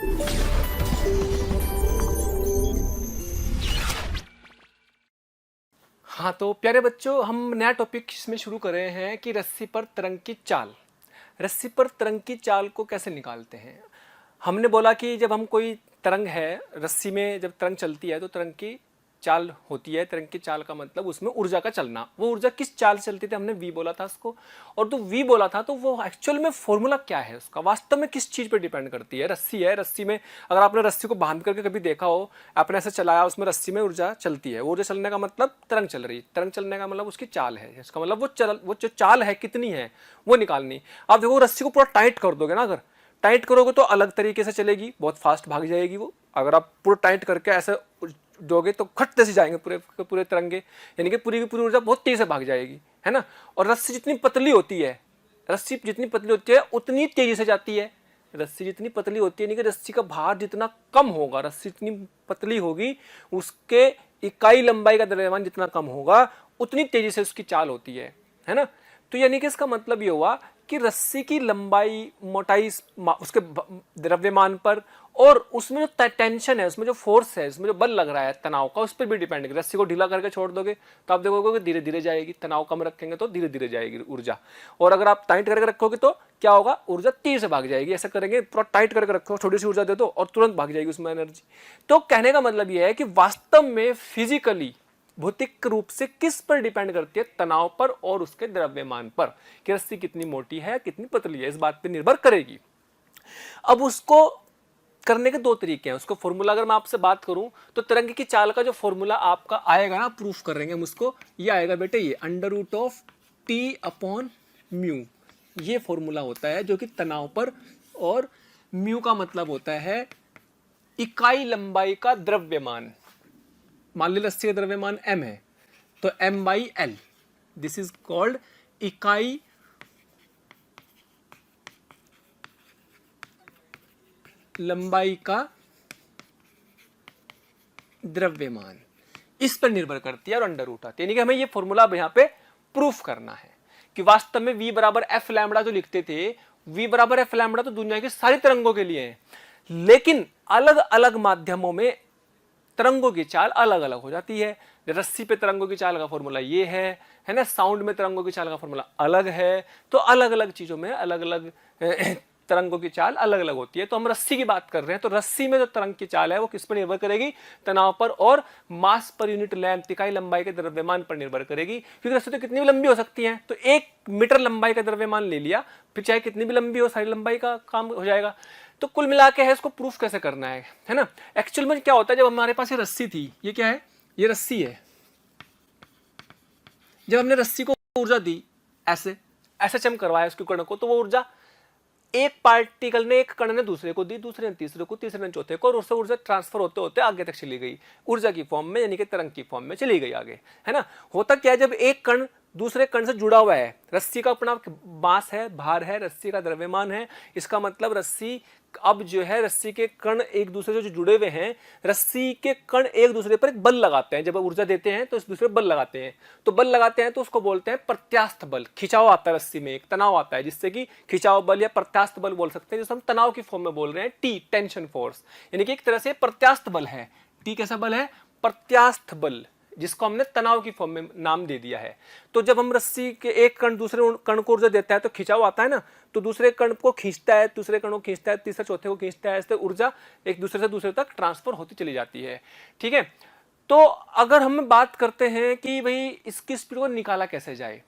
हाँ, तो प्यारे बच्चों, हम नया टॉपिक इसमें शुरू कर रहे हैं कि रस्सी पर तरंग की चाल। रस्सी पर तरंग की चाल को कैसे निकालते हैं। हमने बोला कि जब हम कोई तरंग है, रस्सी में जब तरंग चलती है तो तरंग की चाल होती है। तरंग की चाल का मतलब उसमें ऊर्जा का चलना। वो ऊर्जा किस चाल से चलती थी, हमने वी बोला था उसको। और तो वी बोला था तो वो एक्चुअल में फॉर्मूला क्या है उसका, वास्तव में किस चीज़ पर डिपेंड करती है। रस्सी है, रस्सी में अगर आपने रस्सी को बांध करके कभी देखा हो, आपने ऐसे चलाया, उसमें रस्सी में ऊर्जा चलती है। ऊर्जा चलने का मतलब तरंग चल रही है, तरंग चलने का मतलब उसकी चाल है। इसका मतलब वो जो चाल है कितनी है वो निकालनी। आप देखो रस्सी को पूरा टाइट कर दोगे ना, अगर टाइट करोगे तो अलग तरीके से चलेगी, बहुत फास्ट भाग जाएगी वो। अगर आप पूरा टाइट करके ऐसे दोगे तो खटते से जाएंगे पूरे पूरे तिरंगे, यानी कि पूरी की पूरी ऊर्जा बहुत तेजी से भाग जाएगी, है ना। और रस्सी जितनी पतली होती है, रस्सी जितनी पतली होती है उतनी तेजी से जाती है। रस्सी जितनी पतली होती है, यानी कि रस्सी का भार जितना कम होगा, रस्सी जितनी पतली होगी, उसके इकाई लंबाई का द्रव्यमान जितना कम होगा उतनी तेजी से उसकी चाल होती है ना। तो यानी कि इसका मतलब ये हुआ कि रस्सी की लंबाई, मोटाई उसके द्रव्यमान पर और उसमें जो टेंशन है, उसमें जो फोर्स है, उसमें जो बल लग रहा है तनाव का, उस पर भी डिपेंड है। रस्सी को ढीला करके छोड़ दोगे तो आप देखोगे कि धीरे धीरे जाएगी, तनाव कम रखेंगे तो धीरे धीरे जाएगी ऊर्जा। और अगर आप टाइट करके रखोगे तो क्या होगा, ऊर्जा तेज से भाग जाएगी। ऐसा करेंगे, पूरा टाइट करके रखो, छोटी सी ऊर्जा दे दो और तुरंत भाग जाएगी उसमें एनर्जी। तो कहने का मतलब यह है कि वास्तव में फिजिकली, भौतिक रूप से किस पर डिपेंड करती है, तनाव पर और उसके द्रव्यमान पर, कि रस्सी कितनी मोटी है कितनी पतली है, इस बात पर निर्भर करेगी। अब उसको करने के दो तरीके हैं। उसको फॉर्मूला अगर मैं आपसे बात करूं तो तरंग की चाल का जो फॉर्मूला आपका आएगा ना, प्रूफ करेंगे हम उसको, ये आएगा बेटे, ये √T/μ, ये फॉर्मूला होता है जो कि तनाव पर, और म्यू का मतलब होता है इकाई लंबाई का द्रव्यमान। मान लीजिए रस्सी का द्रव्यमान m है तो m/l, दिस इज कॉल्ड इकाई लंबाई का द्रव्यमान, इस पर निर्भर करती है और अंडर रूट आती है। यानी कि हमें ये फॉर्मूला यहां पे प्रूफ करना है कि वास्तव में v बराबर एफ लैम्बडा जो लिखते थे, v बराबर एफ लैम्बडा तो दुनिया की सारी तरंगों के लिए है, लेकिन अलग अलग माध्यमों में तरंगों की चाल अलग अलग हो जाती है। रस्सी पे तरंगों की चाल का फॉर्मूला ये है ना। साउंड में तरंगों की चाल का फॉर्मूला अलग है। तो अलग अलग चीजों में अलग अलग तरंगों की चाल अलग अलग होती है। तो हम रस्सी की बात कर रहे हैं, तो रस्सी में जो तरंग की चाल है वो किस पर निर्भर करेगी, तनाव पर और मास पर यूनिट लेंथ, इकाई लंबाई के द्रव्यमान पर निर्भर करेगी। क्योंकि रस्सी तो कितनी भी लंबी हो सकती है, तो 1 मीटर लंबाई का द्रव्यमान ले लिया, फिर चाहे कितनी भी लंबी हो, सारी लंबाई का काम हो जाएगा। तो कुल मिला के है, इसको प्रूफ कैसे करना है ना। एक्चुअल में क्या होता है, जब हमारे पास ये रस्सी थी, ये क्या है, ये रस्सी है। जब हमने रस्सी को ऊर्जा दी, ऐसे ऐसे चम करवाया उसके कण को, तो वो ऊर्जा एक पार्टिकल ने, एक कण ने दूसरे को दी, दूसरे ने तीसरे को, तीसरे ने चौथे को, और उससे ऊर्जा ट्रांसफर होते होते आगे तक चली गई, ऊर्जा की फॉर्म में, यानी कि तरंग की फॉर्म में चली गई आगे, है ना। होता क्या है, जब एक कण दूसरे कण से जुड़ा हुआ है, रस्सी का अपना मास है, भार है, रस्सी का द्रव्यमान है, इसका मतलब रस्सी अब जो है, रस्सी के कण एक दूसरे से जो जुड़े हुए हैं, रस्सी के कण एक दूसरे पर एक बल लगाते हैं। जब ऊर्जा देते हैं तो इस दूसरे बल लगाते हैं, तो बल लगाते हैं तो उसको बोलते हैं प्रत्यास्थ बल। खिंचाव आता है रस्सी में, एक तनाव आता है, जिससे कि खिंचाव बल या प्रत्यास्थ बल बोल सकते हैं, जिसे हम तनाव की फॉर्म में बोल रहे हैं टी, टेंशन फोर्स। यानी कि एक तरह से प्रत्यास्थ बल है। टी कैसा बल है, प्रत्यास्थ बल, जिसको हमने तनाव की फॉर्म में नाम दे दिया है। तो जब हम रस्सी के एक कण दूसरे कण को ऊर्जा देता है तो खिंचाव आता है ना, तो दूसरे कण को खींचता है, दूसरे कण को खींचता है, तीसरे चौथे को खींचता है, इससे ऊर्जा एक दूसरे से दूसरे तक ट्रांसफर होती चली जाती है। ठीक है, तो अगर हम बात करते हैं कि भाई इसकी स्पीड को निकाला कैसे जाए,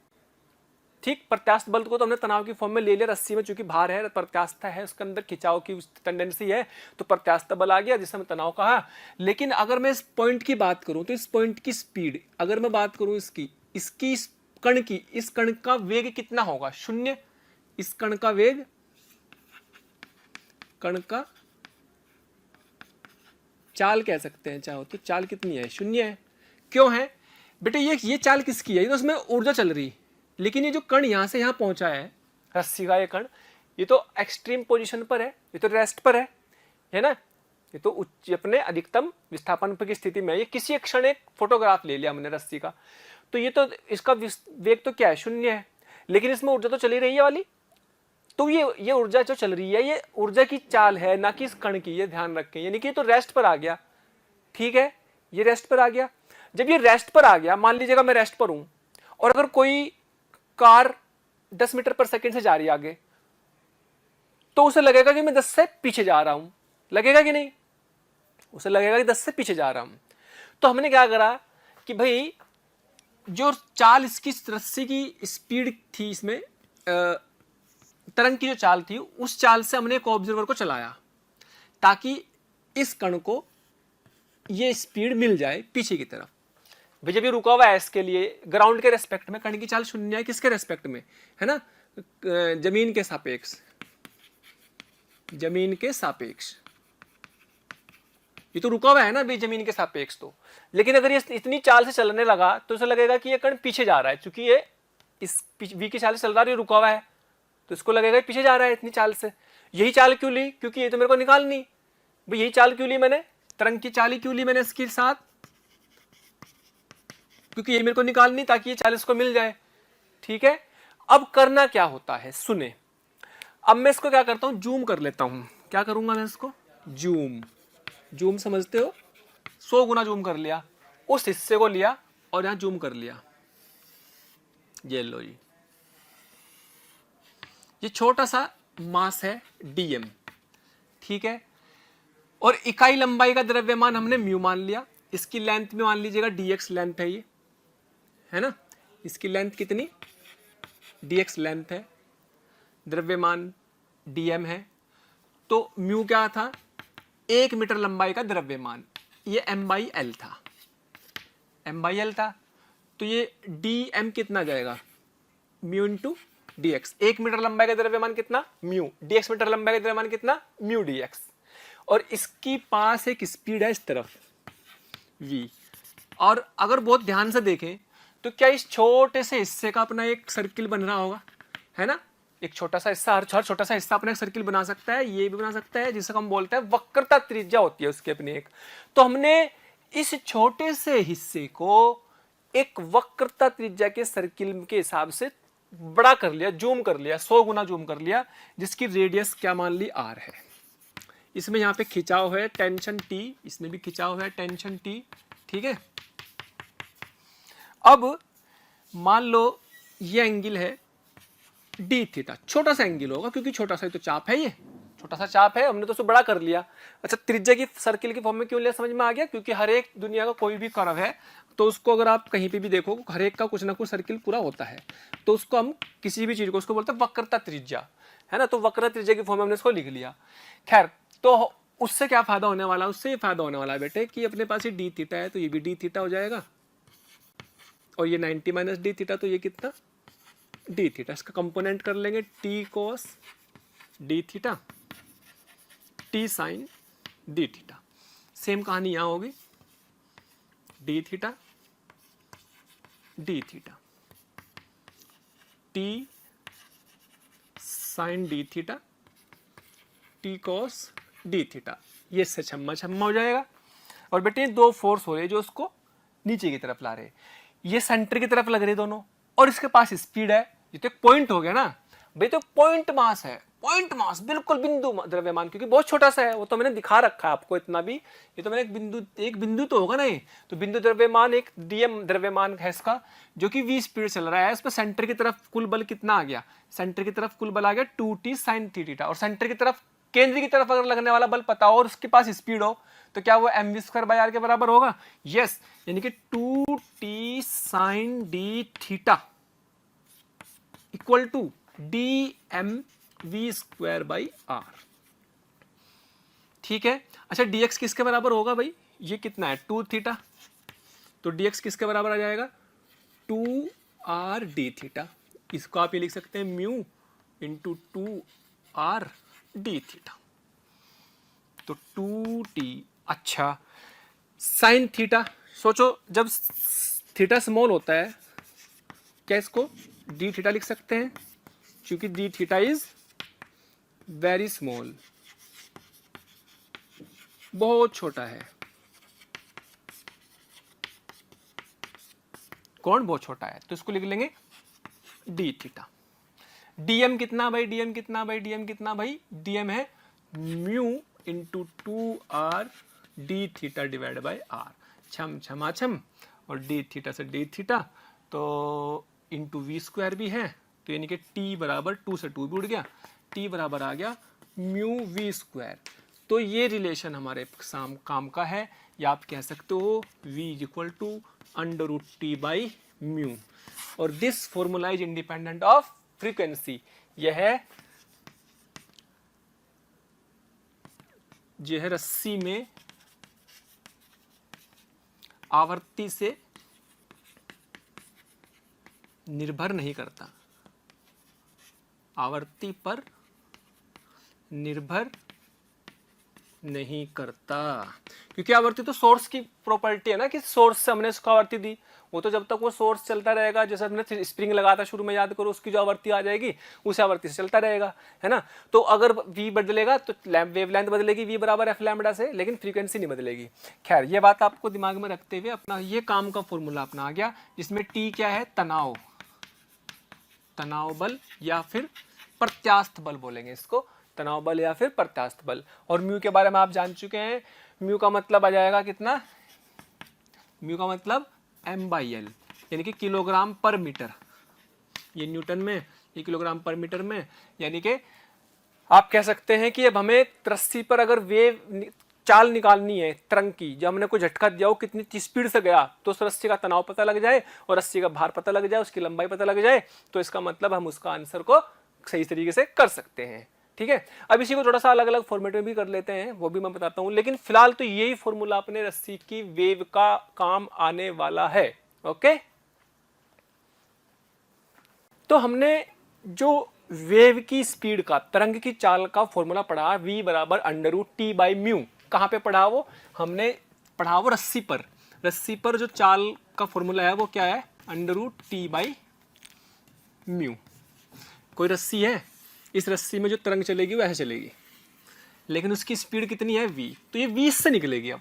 ठीक, प्रत्यास्थ बल को तो हमने तनाव की फॉर्म में ले लिया। रस्सी में चूंकि भार है, प्रत्यास्थ है, उसके अंदर खिंचाव की टेंडेंसी है, तो प्रत्यास्थ बल आ गया, जिसे हमने तनाव कहा। लेकिन अगर मैं इस पॉइंट की बात करूं तो इस पॉइंट की स्पीड, अगर मैं बात करूं इसकी इस कण की, इस कण का वेग कितना होगा, 0। इस कण का वेग, कण का चाल कह सकते हैं चाहो तो, चाल कितनी है, 0 है। क्यों है बेटे, ये चाल किसकी है, ये तो उसमें ऊर्जा चल रही, लेकिन ये जो कण यहां से यहां पहुंचा है, रस्सी का ये कण, ये तो एक्सट्रीम पोजीशन पर है, ये तो रेस्ट पर है ना, ये तो उच्च अपने अधिकतम विस्थापन की स्थिति में है। ये किसी क्षण एक फोटोग्राफ ले लिया हमने रस्सी का, तो ये तो इसका वेग तो क्या है, 0 है, लेकिन इसमें ऊर्जा तो चली रही है वाली, तो ये ऊर्जा जो चल रही है ये ऊर्जा की चाल है, ना कि इस कण की, ये ध्यान रखें। यानी कि ये तो रेस्ट पर आ गया, ठीक है, ये रेस्ट पर आ गया। जब ये रेस्ट पर आ गया, मान लीजिएगा मैं रेस्ट पर हूं और अगर कोई कार 10 मीटर पर सेकंड से जा रही है आगे, तो उसे लगेगा कि मैं 10 से पीछे जा रहा हूं, लगेगा कि नहीं? उसे लगेगा कि 10 से पीछे जा रहा हूं। तो हमने क्या करा कि भाई जो चाल इसकी रस्सी की स्पीड थी, इसमें तरंग की जो चाल थी, उस चाल से हमने एक ऑब्जर्वर को चलाया ताकि इस कण को ये स्पीड मिल जाए पीछे की तरफ। भाई जब ये रुका हुआ है इसके लिए, ग्राउंड के रेस्पेक्ट में कण की चाल शून्य है, किसके रेस्पेक्ट में है ना, जमीन के सापेक्ष, जमीन के सापेक्ष। ये तो रुका हुआ है ना भाई जमीन के सापेक्ष। तो लेकिन अगर ये इतनी चाल से चलने लगा तो उसे लगेगा कि ये कण पीछे जा रहा है, क्योंकि ये इस v की चाल से चल रहा है, ये रुका हुआ है, तो इसको लगेगा पीछे जा रहा है इतनी चाल से। यही चाल क्यों ली? क्योंकि ये तो मेरे को निकालनी। भाई यही चाल क्यों ली मैंने, तरंग की चाल ही क्यों ली मैंने इसके साथ? क्योंकि ये मेरे को निकालनी ताकि ये चाल इसको मिल जाए, ठीक है। अब करना क्या होता है, सुने। अब मैं इसको क्या करता हूं, जूम कर लेता हूं। क्या करूंगा मैं इसको? जूम। जूम समझते हो? 100 गुना जूम कर लिया, उस हिस्से को लिया और यहां जूम कर लिया। ये लो जी, ये छोटा सा मास है dm, ठीक है। और इकाई लंबाई का द्रव्यमान हमने म्यू मान लिया। इसकी लेंथ में मान लीजिएगा dx लेंथ है, ये है ना, इसकी लेंथ कितनी, dx लेंथ है, द्रव्यमान dm है। तो म्यू क्या था, 1 मीटर लंबाई का द्रव्यमान, ये m/l था, m/l था। तो ये dm कितना जाएगा, म्यू इंटू dx। 1 मीटर लंबाई का द्रव्यमान कितना, म्यू, dx मीटर लंबाई का द्रव्यमान कितना, म्यू dx। और इसकी पास एक स्पीड है इस तरफ v। और अगर बहुत ध्यान से देखें तो क्या इस छोटे से हिस्से का अपना एक सर्किल बन रहा होगा, है ना। एक छोटा सा हिस्सा, हर छोटा सा हिस्सा अपना एक सर्किल बना सकता है, ये भी बना सकता है, जिसे हम बोलते हैं वक्रता त्रिज्या होती है उसकी अपनी एक। तो हमने इस छोटे से हिस्से को एक वक्रता त्रिज्या के सर्किल के हिसाब से बड़ा कर लिया, जूम कर लिया, 100 गुना जूम कर लिया, जिसकी रेडियस क्या मान ली, r है। इसमें यहाँ पे खिंचाव है टेंशन t, इसमें भी खिंचाव है टेंशन t, ठीक है। अब मान लो ये एंगल है डी थीटा, छोटा सा एंगल होगा क्योंकि छोटा सा ही तो चाप है, ये छोटा सा चाप है, हमने तो उसको बड़ा कर लिया। अच्छा, त्रिज्या की सर्किल की फॉर्म में क्यों लिया, समझ में आ गया? क्योंकि हर एक दुनिया का कोई भी कर्व है तो उसको अगर आप कहीं पे भी देखो, हर एक का कुछ ना कुछ सर्किल पूरा होता है, तो उसको हम किसी भी चीज को उसको बोलते हैं वक्रता त्रिज्या, है ना। तो वक्रता त्रिज्या की फॉर्म में हमने इसको लिख लिया। खैर, तो उससे क्या फायदा होने वाला है, उससे ये फायदा होने वाला है बेटे कि अपने पास ये डी थीटा है, तो ये भी डी थीटा हो जाएगा, और ये 90 माइनस डी थीटा, तो ये कितना, डी थीटा। इसका कंपोनेंट कर लेंगे T cos D theta, T sine D theta. Same कहानी यहां होगी, D theta D theta, T sine D theta, T cos D theta. ये इससे छम्मा छम्मा हो जाएगा। और बेटे दो फोर्स हो रहे जो उसको नीचे की तरफ ला रहे, ये सेंटर की तरफ लग रहे दोनों, और इसके पास स्पीड है। ये तो एक पॉइंट हो गया ना भाई, तो पॉइंट मास है, पॉइंट मास बिल्कुल बिंदु द्रव्यमान, क्योंकि बहुत छोटा सा है, वो तो मैंने दिखा रखा है आपको इतना भी। ये तो मैंने एक बिंदु तो होगा ना, ये तो बिंदु द्रव्यमान एक डीएम द्रव्यमान है इसका, जो कि v स्पीड चल रहा है। इस पर सेंटर की तरफ कुल बल कितना आ गया, सेंटर की तरफ कुल बल आ गया 2t sin थीटा। और सेंटर की तरफ, केंद्र की तरफ अगर लगने वाला बल पता हो और उसके पास स्पीड हो, तो क्या वो mv²/r के बराबर होगा? यस, यानी कि 2t sin d theta equal to dmv²/r, ठीक है। अच्छा, dx किसके बराबर होगा भाई, ये कितना है 2 थीटा, तो dx किसके बराबर आ जाएगा 2r d थीटा। इसको आप ये लिख सकते हैं mu into 2r d theta, तो 2t। अच्छा, साइन थीटा, सोचो जब थीटा स्मॉल होता है, क्या इसको डी थीटा लिख सकते हैं, क्योंकि D theta is very small, बहुत छोटा है। कौन बहुत छोटा है, तो इसको लिख लेंगे डी थीटा। डीएम कितना भाई, डीएम कितना भाई, डीएम कितना भाई, डीएम है mu into 2r D theta divide by R, छम छमाछम, और डी थीटा से डी थीटा, तो इंटू वी स्क्वायर भी है, तो यानी कि टी बराबर 2 से 2 भी उड़ गया, टी बराबर आ गया म्यू वी स्क्वायर। तो ये रिलेशन हमारे काम का है, या आप कह सकते हो v is equal to under root T by mu, और this formula is independent of frequency. यह है रस्सी में आवर्ती से निर्भर नहीं करता, आवर्ती पर निर्भर नहीं करता, क्योंकि आवर्ती तो सोर्स की प्रॉपर्टी है ना, कि सोर्स से हमने उसको आवर्ती दी, वो तो जब तक वो सोर्स चलता रहेगा, जैसे हमने स्प्रिंग लगा था शुरू में, याद करो, उसकी जो आवर्ती आ जाएगी उस आवर्ती से चलता रहेगा, है ना। तो अगर v बदलेगा तो वेव लेंथ बदलेगी v बराबर एफ लैम्बडा से, लेकिन फ्रीक्वेंसी नहीं बदलेगी। खैर, ये बात आपको दिमाग में रखते हुए अपना ये काम का फॉर्मूला अपना आ गया, जिसमें t क्या है, तनाव, तनाव बल या फिर प्रत्यास्थ बल बोलेंगे इसको, तनाव बल या फिर प्रत्यास्थ बल। और म्यू के बारे में आप जान चुके हैं, म्यू का मतलब आ जाएगा कितना, म्यू का मतलब m/l, यानी कि किलोग्राम पर मीटर, ये न्यूटन में, ये किलोग्राम पर मीटर में, यानी कि आप कह सकते हैं कि अब हमें रस्सी पर अगर वेव चाल निकालनी है तरंग की, जब हमने कोई झटका दिया हो कितनी स्पीड से गया, तो उस रस्सी का तनाव पता लग जाए और रस्सी का भार पता लग जाए, उसकी लंबाई पता लग जाए, तो इसका मतलब हम उसका आंसर को सही तरीके से कर सकते हैं। ठीक है, अब इसी को थोड़ा सा अलग अलग फॉर्मेट में भी कर लेते हैं, वो भी मैं बताता हूं, लेकिन फिलहाल तो यही फॉर्मूला अपने रस्सी की वेव का काम आने वाला है। ओके, तो हमने जो वेव की स्पीड का, तरंग की चाल का फॉर्मूला पढ़ा, v बराबर under root T by mu, कहां पे पढ़ा वो, हमने पढ़ा वो रस्सी पर। रस्सी पर जो चाल का फॉर्मूला है वो क्या है, under root T by mu. कोई रस्सी है, इस रस्सी में जो तरंग चलेगी वो ऐसे चलेगी, लेकिन उसकी स्पीड कितनी है v, तो ये 20 से निकलेगी। अब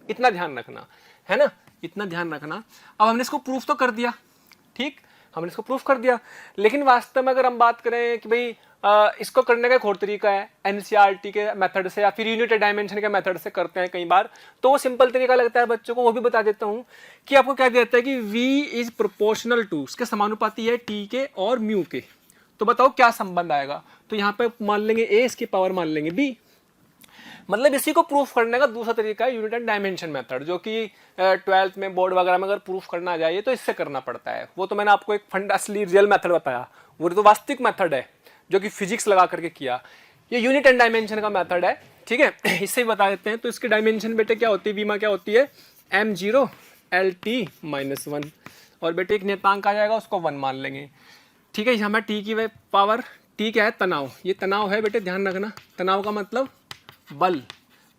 इतना ध्यान रखना है ना, इतना ध्यान रखना। अब हमने इसको प्रूफ तो कर दिया, ठीक, हमने इसको प्रूफ कर दिया, लेकिन वास्तव में अगर हम बात करें कि भाई इसको करने का एक और तरीका है, एनसीईआरटी के मेथड से या फिर यूनिट डायमेंशन के मेथड से करते हैं कई बार, तो वो सिंपल तरीका लगता है बच्चों को, वो भी बता देता हूं कि आपको क्या देता है कि v इज प्रोपोर्शनल टू, उसके समानुपाती है t के और म्यू के। तो बताओ क्या संबंध आएगा, तो यहाँ पे मान लेंगे a, इसकी पावर मान लेंगे b। मतलब इसी को प्रूफ करने का दूसरा तरीका है यूनिट एंड डायमेंशन मेथड, जो कि 12th में बोर्ड वगैरह में अगर प्रूफ करना आ जाए तो इससे करना पड़ता है। वो तो मैंने आपको एक फंड असली रियल मेथड बताया, वो तो वास्तविक मेथड है जो कि फिजिक्स लगा करके किया। ये यूनिट एंड डायमेंशन का मेथड है, ठीक है, इससे ही बता देते हैं। तो इसकी डायमेंशन बेटे क्या होती है, वीमा क्या होती है, m0 LT-1, और बेटे एक नियतांक आ जाएगा, उसको 1 मान लेंगे, ठीक है। यहाँ में टी की पावर, टी क्या है, तनाव, ये तनाव है बेटे, ध्यान रखना, तनाव का मतलब बल,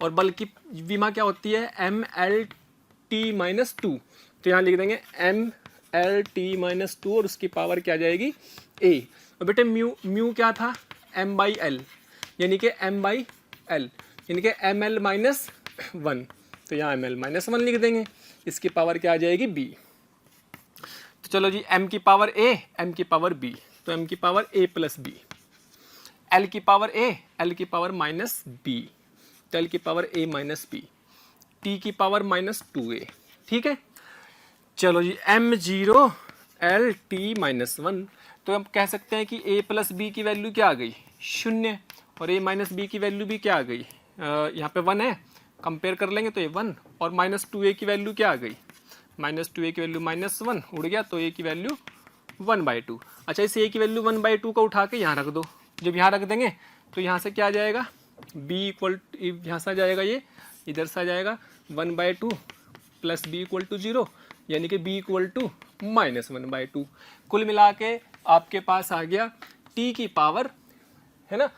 और बल की विमा क्या होती है, MLT-2, तो यहाँ लिख देंगे MLT-2 और उसकी पावर क्या आ जाएगी, a। और बेटे म्यू क्या था, m/l, यानी कि m/l, यानी कि ml-1, तो यहाँ ml-1 लिख देंगे, इसकी पावर क्या आ जाएगी, b। तो चलो जी, m की पावर a, m की पावर b, तो m की power a plus b, l की पावर a, l की पावर माइनस b, तो l की power a minus b, t की पावर -2a, ठीक है। चलो जी, m0 LT-1, तो हम कह सकते हैं कि a प्लस b की वैल्यू क्या आ गई, 0, और a माइनस b की वैल्यू भी क्या आ गई, यहाँ पे 1 है, कंपेयर कर लेंगे तो ये 1, और -2a की वैल्यू क्या आ गई, -2a की वैल्यू -1 उड़ गया, तो a की वैल्यू 1/2। अच्छा, इस a की वैल्यू 1/2 को उठा के यहाँ रख दो, जब यहाँ रख देंगे तो यहाँ से क्या आ जाएगा, b इक्वल, यहाँ से आ जाएगा, ये इधर से आ जाएगा 1/2 प्लस b इक्वल टू 0, यानी कि b इक्वल टू -1/2। कुल मिला के आपके पास आ गया t की पावर, है ना,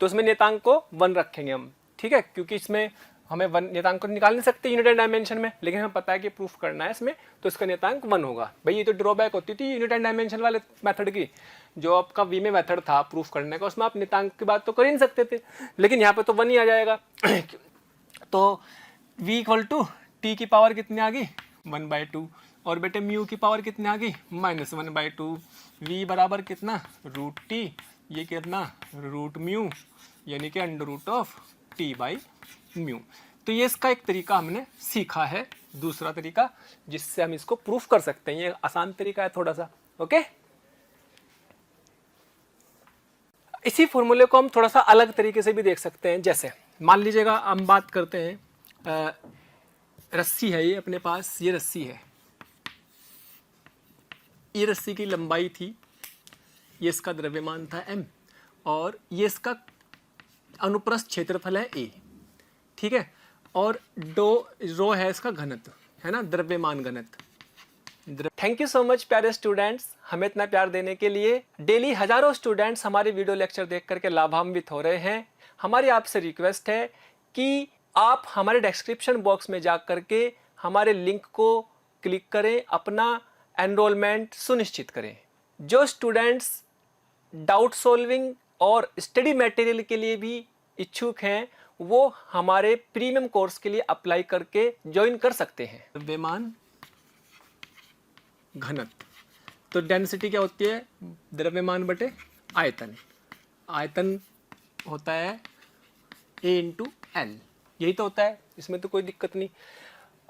तो उसमें नियतांक को 1 रखेंगे हम, ठीक है, क्योंकि इसमें हमें 1 नियतांक को निकाल नहीं सकते यूनिट एंड डायमेंशन में, लेकिन हमें पता है कि प्रूफ करना है इसमें, तो इसका नियतांक 1 होगा। भाई ये तो ड्रॉबैक होती थी यूनिट एंड डायमेंशन वाले मेथड की, जो आपका वी में मेथड था प्रूफ करने का, उसमें आप नियतांक की बात तो कर ही नहीं सकते थे, लेकिन यहाँ पे तो 1 ही आ जाएगा। तो v इक्वल टू टी की पावर कितनी आ गई, 1/2, और बेटे म्यू की पावर कितनी आ गई, -1/2, v बराबर कितना, √t ये कितना रूट म्यू यानी कि under root of T by mu. तो ये इसका एक तरीका हमने सीखा है, दूसरा तरीका जिससे हम इसको प्रूफ कर सकते हैं। ये आसान तरीका है थोड़ा सा। ओके, इसी फॉर्मूले को हम थोड़ा सा अलग तरीके से भी देख सकते हैं। जैसे मान लीजिएगा हम बात करते हैं, रस्सी है ये अपने पास, ये रस्सी है, ये रस्सी की लंबाई थी, ये इसका द्रव्यमान था m, और ये इसका अनुप्रस्थ क्षेत्रफल है a, ठीक है, और रो है इसका घनत्व, है ना, द्रव्यमान घनत्व। थैंक यू सो मच प्यारे स्टूडेंट्स, हमें इतना प्यार देने के लिए। डेली हजारों स्टूडेंट्स हमारे वीडियो लेक्चर देख करके लाभान्वित हो रहे हैं। हमारी आपसे रिक्वेस्ट है कि आप हमारे डिस्क्रिप्शन बॉक्स में जा करके हमारे लिंक को क्लिक करें, अपना एनरोलमेंट सुनिश्चित करें। जो स्टूडेंट्स डाउट सॉल्विंग और स्टडी मटेरियल के लिए भी इच्छुक हैं, वो हमारे प्रीमियम कोर्स के लिए अप्लाई करके ज्वाइन कर सकते हैं। द्रव्यमान घनत्व, तो डेंसिटी क्या होती है, द्रव्यमान बटे आयतन। आयतन होता है A इंटू एल, यही तो होता है, इसमें तो कोई दिक्कत नहीं।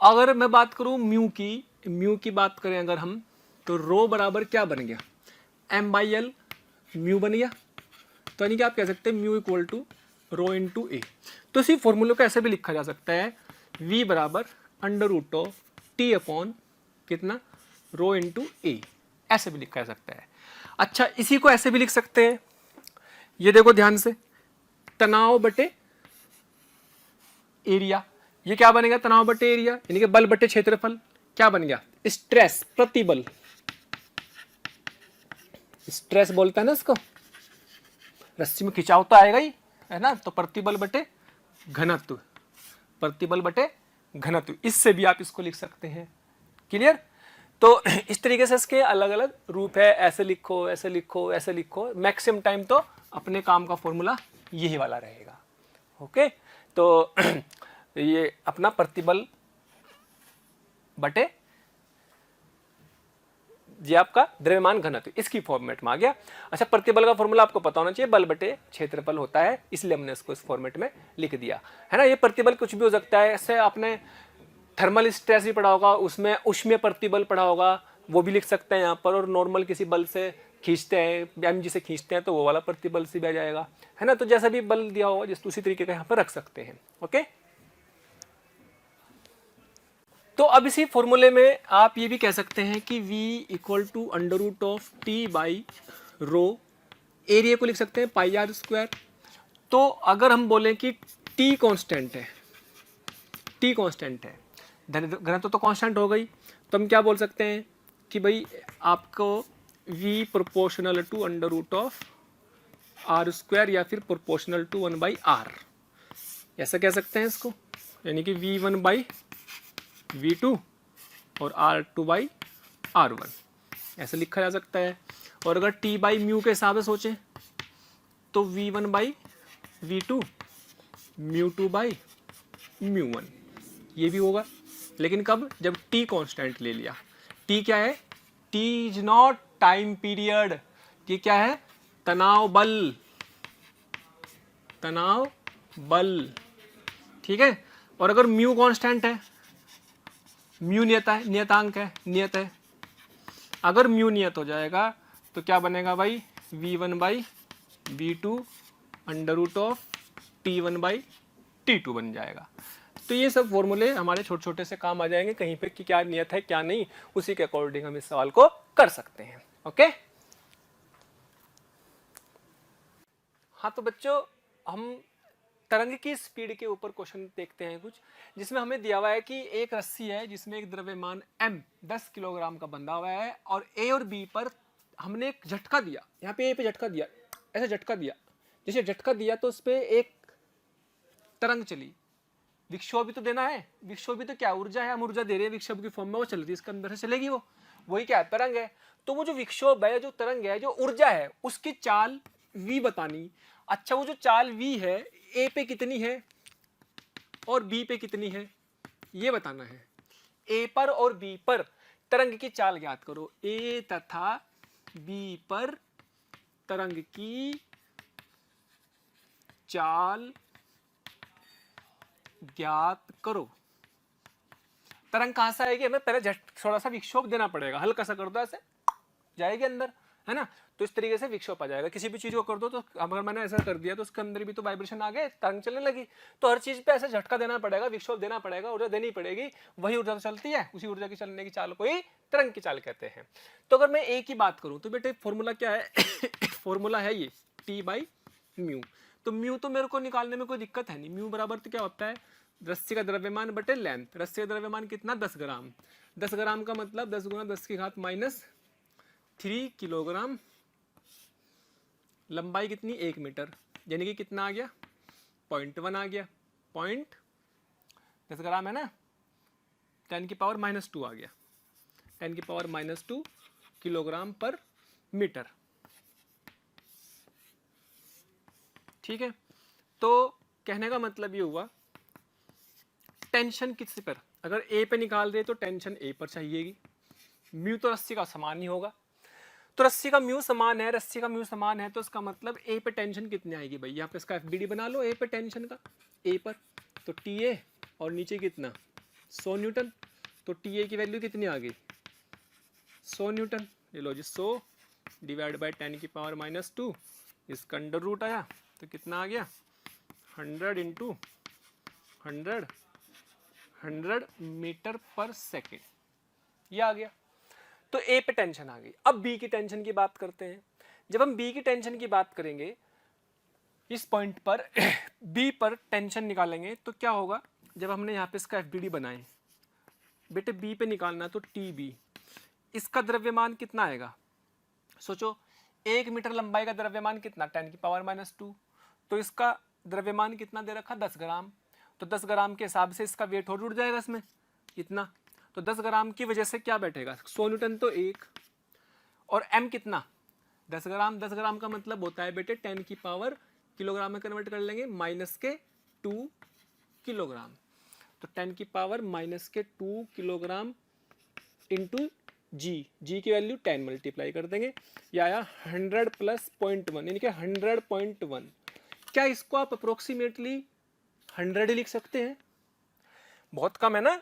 अगर मैं बात करूं म्यू की बात करें अगर हम, तो रो बराबर क्या बन गया, m बाई एल म्यू बन गया। तो यानी कि आप कह सकते हैं mu equal to rho into A. तो इसी फॉर्मूले को ऐसे भी लिखा जा सकता है, v बराबर under root of T upon कितना, रो इंटू ए, ऐसे भी लिखा जा सकता है। अच्छा, इसी को ऐसे भी लिख सकते हैं, ये देखो ध्यान से, तनाव बटे एरिया। ये क्या बनेगा, तनाव बटे एरिया यानी कि बल बटे क्षेत्रफल। क्या बन गया, स्ट्रेस, प्रतिबल, स्ट्रेस बोलता है ना इसको, रस्सी में खिंचाव तो आएगा ही, है ना, तो प्रतिबल बटे घनत्व, प्रतिबल बटे घनत्व, इससे भी आप इसको लिख सकते हैं। क्लियर? तो इस तरीके से इसके अलग अलग रूप है, ऐसे लिखो, ऐसे लिखो, ऐसे लिखो। मैक्सिमम टाइम तो अपने काम का फॉर्मूला यही वाला रहेगा। ओके, तो ये अपना प्रतिबल बटे ये आपका द्रव्यमान घनत्व, इसकी फॉर्मेट में आ गया। अच्छा, प्रतिबल का फॉर्मूला आपको पता होना चाहिए, बल बटे क्षेत्रफल होता है, इसलिए हमने इसको इस फॉर्मेट में लिख दिया, है ना। ये प्रतिबल कुछ भी हो सकता है, ऐसे आपने थर्मल स्ट्रेस भी पढ़ा होगा, उसमें ऊष्मीय प्रतिबल पढ़ा होगा, वो भी लिख सकते हैं यहाँ पर। और नॉर्मल किसी बल से खींचते हैं, एम जी से खींचते हैं, तो वो वाला प्रतिबल से भी आ जाएगा, है ना। तो जैसा भी बल दिया होगा जिस उसी तरीके का यहाँ पर रख सकते हैं। ओके, तो अब इसी फॉर्मूले में आप ये भी कह सकते हैं कि v equal to under root of T by rho, area को लिख सकते हैं पाई आर स्क्वायर। तो अगर हम बोलें कि t कांस्टेंट है, t कांस्टेंट है, घनत्व तो कांस्टेंट हो गई, तो हम क्या बोल सकते हैं कि भाई आपको v proportional to under root of R square या फिर प्रोपोर्शनल टू 1/r, ऐसा कह सकते हैं इसको, यानी कि v1 बाई v2 और r2/r1, ऐसे लिखा जा सकता है। और अगर t बाई म्यू के हिसाब से सोचें तो v1 बाई v2 μ2 बाई μ1, ये भी होगा। लेकिन कब, जब t कांस्टेंट ले लिया। t क्या है, t is not time period, ये क्या है, तनाव बल, तनाव बल, ठीक है। और अगर म्यू कांस्टेंट है, म्यू नियतांक है, नियत है, अगर म्यू नियत हो जाएगा तो क्या बनेगा भाई, v1 by v2 under root of t1 by t2 बन जाएगा। तो ये सब फॉर्मूले हमारे छोटे छोटे से काम आ जाएंगे, कहीं पे कि क्या नियत है क्या नहीं, उसी के अकॉर्डिंग हम इस सवाल को कर सकते हैं। ओके, हाँ तो बच्चों, हम तरंग की स्पीड के ऊपर क्वेश्चन देखते हैं कुछ, जिसमें हमें दिया हुआ है कि एक रस्सी है जिसमें एक द्रव्यमान m 10 किलोग्राम का बंधा हुआ है, और a और b पर हमने एक झटका दिया, यहाँ पे a पे झटका दिया, ऐसे झटका दिया, जैसे झटका दिया तो उस पर एक तरंग चली। विक्षोभ भी तो देना है, विक्षोभ भी तो क्या ऊर्जा है, हम ऊर्जा दे रहे हैं विक्षोभ की फॉर्म में, वो चल रही है, इसके अंदर से चलेगी, वो वही क्या है, तरंग है। तो वो जो विक्षोभ है, जो तरंग है, जो ऊर्जा है, उसकी चाल v बतानी। अच्छा, वो जो चाल v है, a पे कितनी है और b पे कितनी है, ये बताना है। a पर और b पर तरंग की चाल ज्ञात करो, a तथा b पर तरंग की चाल ज्ञात करो। तरंग कहां से आएगी, हमें पहले थोड़ा सा विक्षोभ देना पड़ेगा, हल्का सा कर दो ऐसे जाएगी अंदर, है ना। तो इस तरीके से विक्षोभ आ जाएगा। किसी भी चीज को कर दो तो अगर मैंने ऐसा कर दिया तो उसके अंदर भी तो वाइब्रेशन आ गए, तरंग चलने लगी। तो हर चीज पे ऐसे झटका देना पड़ेगा, विक्षोभ देना पड़ेगा, ऊर्जा देनी पड़ेगी, वही ऊर्जा चलती है। उसी ऊर्जा की चलने की चाल को ही तरंग की चाल कहते हैं। तो अगर मैं एक ही बात करूं तो बेटे फॉर्मूला क्या है फॉर्मूला है ये T/μ। तो म्यू तो मेरे को निकालने में कोई दिक्कत है नहीं। म्यू बराबर तो क्या होता है, रस्सी का द्रव्यमान बटे लेंथ। रस्सी का द्रव्यमान कितना, 10 ग्राम। 10 ग्राम का मतलब 10 गुना 10 की घात -3 किलोग्राम। लंबाई कितनी, 1 मीटर, यानी कि कितना आ गया, 0.1 आ गया। 10 ग्राम है ना, 10 की पावर -2 आ गया, 10 की पावर -2 किलोग्राम पर मीटर। ठीक है, तो कहने का मतलब ये हुआ टेंशन किस पर, अगर ए पे निकाल रहे तो टेंशन ए पर चाहिएगी। म्यू तो रस्सी का समान ही होगा, तो रस्सी का म्यू समान है, रस्सी का म्यू समान है, तो इसका मतलब ए पे टेंशन कितनी आएगी भाई, यहाँ पे इसका एफबीडी बना लो ए पे टेंशन का, ए पर तो टीए और नीचे कितना 100 न्यूटन। तो टीए की वैल्यू कितनी आ गई 100 न्यूटन। ये लो जी 100 डिवाइड बाई 10 की पावर -2, इसका अंडर रूट आया तो कितना आ गया 100 इंटू 100 मीटर पर सेकेंड, ये आ गया। तो ए पे टेंशन आ गई। अब बी की टेंशन की बात करते हैं। जब हम बी की टेंशन की बात करेंगे, इस पॉइंट पर बी पर टेंशन निकालेंगे तो क्या होगा, जब हमने यहाँ पे इसका एफबीडी बनाए बेटे, बी पे निकालना तो टी बी, इसका द्रव्यमान कितना आएगा, सोचो 1 मीटर लंबाई का द्रव्यमान कितना 10 की पावर -2, तो इसका द्रव्यमान कितना दे रखा 10 ग्राम। तो 10 ग्राम के हिसाब से इसका वेट और जुड़ जाएगा इसमें इतना, तो 10 ग्राम की वजह से क्या बैठेगा 100 न्यूटन तो 1, और m कितना 10 ग्राम। 10 ग्राम का मतलब होता है बेटे 10 की पावर किलोग्राम में कन्वर्ट कर लेंगे -2 किलोग्राम। तो 10 की पावर -2 किलोग्राम इंटू जी की वैल्यू 10 मल्टीप्लाई कर देंगे, यह आया 100 + 0.1 यानी कि 100.1। क्या इसको आप अप्रोक्सीमेटली 100 ही लिख सकते हैं, बहुत कम है ना।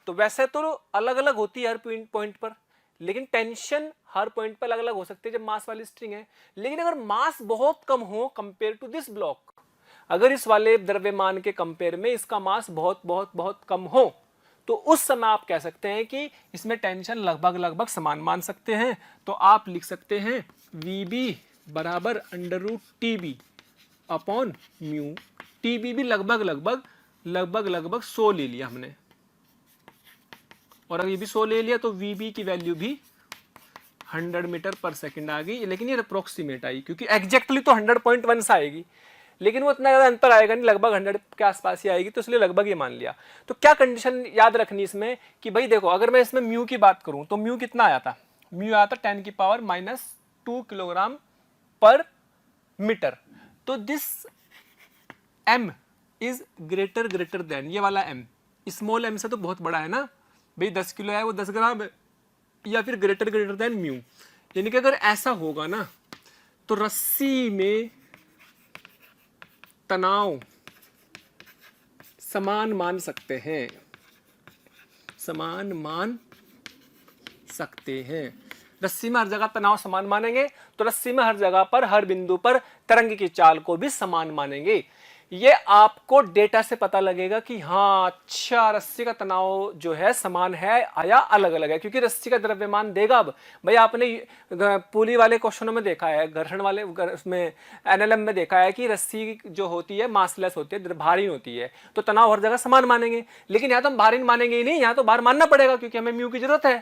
तो वैसे तो अलग अलग होती है हर पॉइंट पर, लेकिन टेंशन हर पॉइंट पर अलग अलग हो सकती है जब मास वाली स्ट्रिंग है। लेकिन अगर मास बहुत कम हो कंपेयर टू दिस ब्लॉक, अगर इस वाले द्रव्यमान के कंपेयर में इसका मास बहुत बहुत बहुत कम हो, तो उस समय आप कह सकते हैं कि इसमें टेंशन लगभग समान मान सकते हैं। तो आप लिख सकते हैं VB बराबर √TB अपॉन म्यू। TB भी लगभग 100 ले लिया हमने, और अगर ये भी 100 ले लिया तो VB की वैल्यू भी 100 मीटर पर सेकंड आ गई। लेकिन ये अप्रोक्सीमेट आई, क्योंकि एग्जैक्टली तो 100.1 से आएगी, लेकिन वो इतना ज़्यादा अंतर आएगा नहीं, लगभग 100 के आसपास ही आएगी, तो इसलिए लगभग ये मान लिया। तो क्या कंडीशन याद रखनी इसमें कि भाई देखो, अगर मैं इसमें म्यू की बात करूं तो म्यू कितना आया था, म्यू आया था 10 की पावर -2 किलोग्राम पर मीटर। तो this m is greater than, ये वाला m स्मॉल m से तो बहुत बड़ा है ना भाई, 10 किलो है वो 10 ग्राम है, या फिर ग्रेटर देन म्यू। यानी कि अगर ऐसा होगा ना तो रस्सी में तनाव समान मान सकते हैं, रस्सी में हर जगह तनाव समान मानेंगे तो रस्सी में हर जगह पर हर बिंदु पर तरंग की चाल को भी समान मानेंगे। ये आपको डेटा से पता लगेगा कि हाँ अच्छा रस्सी का तनाव जो है समान है या अलग अलग है, क्योंकि रस्सी का द्रव्यमान देगा। अब भाई आपने पुली वाले क्वेश्चनों में देखा है, घर्षण वाले उसमें NLM में देखा है कि रस्सी जो होती है मासलेस होती है, भारी होती है, तो तनाव हर जगह समान मानेंगे। लेकिन यहाँ तो हम भारी मानेंगे ही नहीं, यहाँ तो भार मानना पड़ेगा, क्योंकि हमें म्यू की जरूरत है,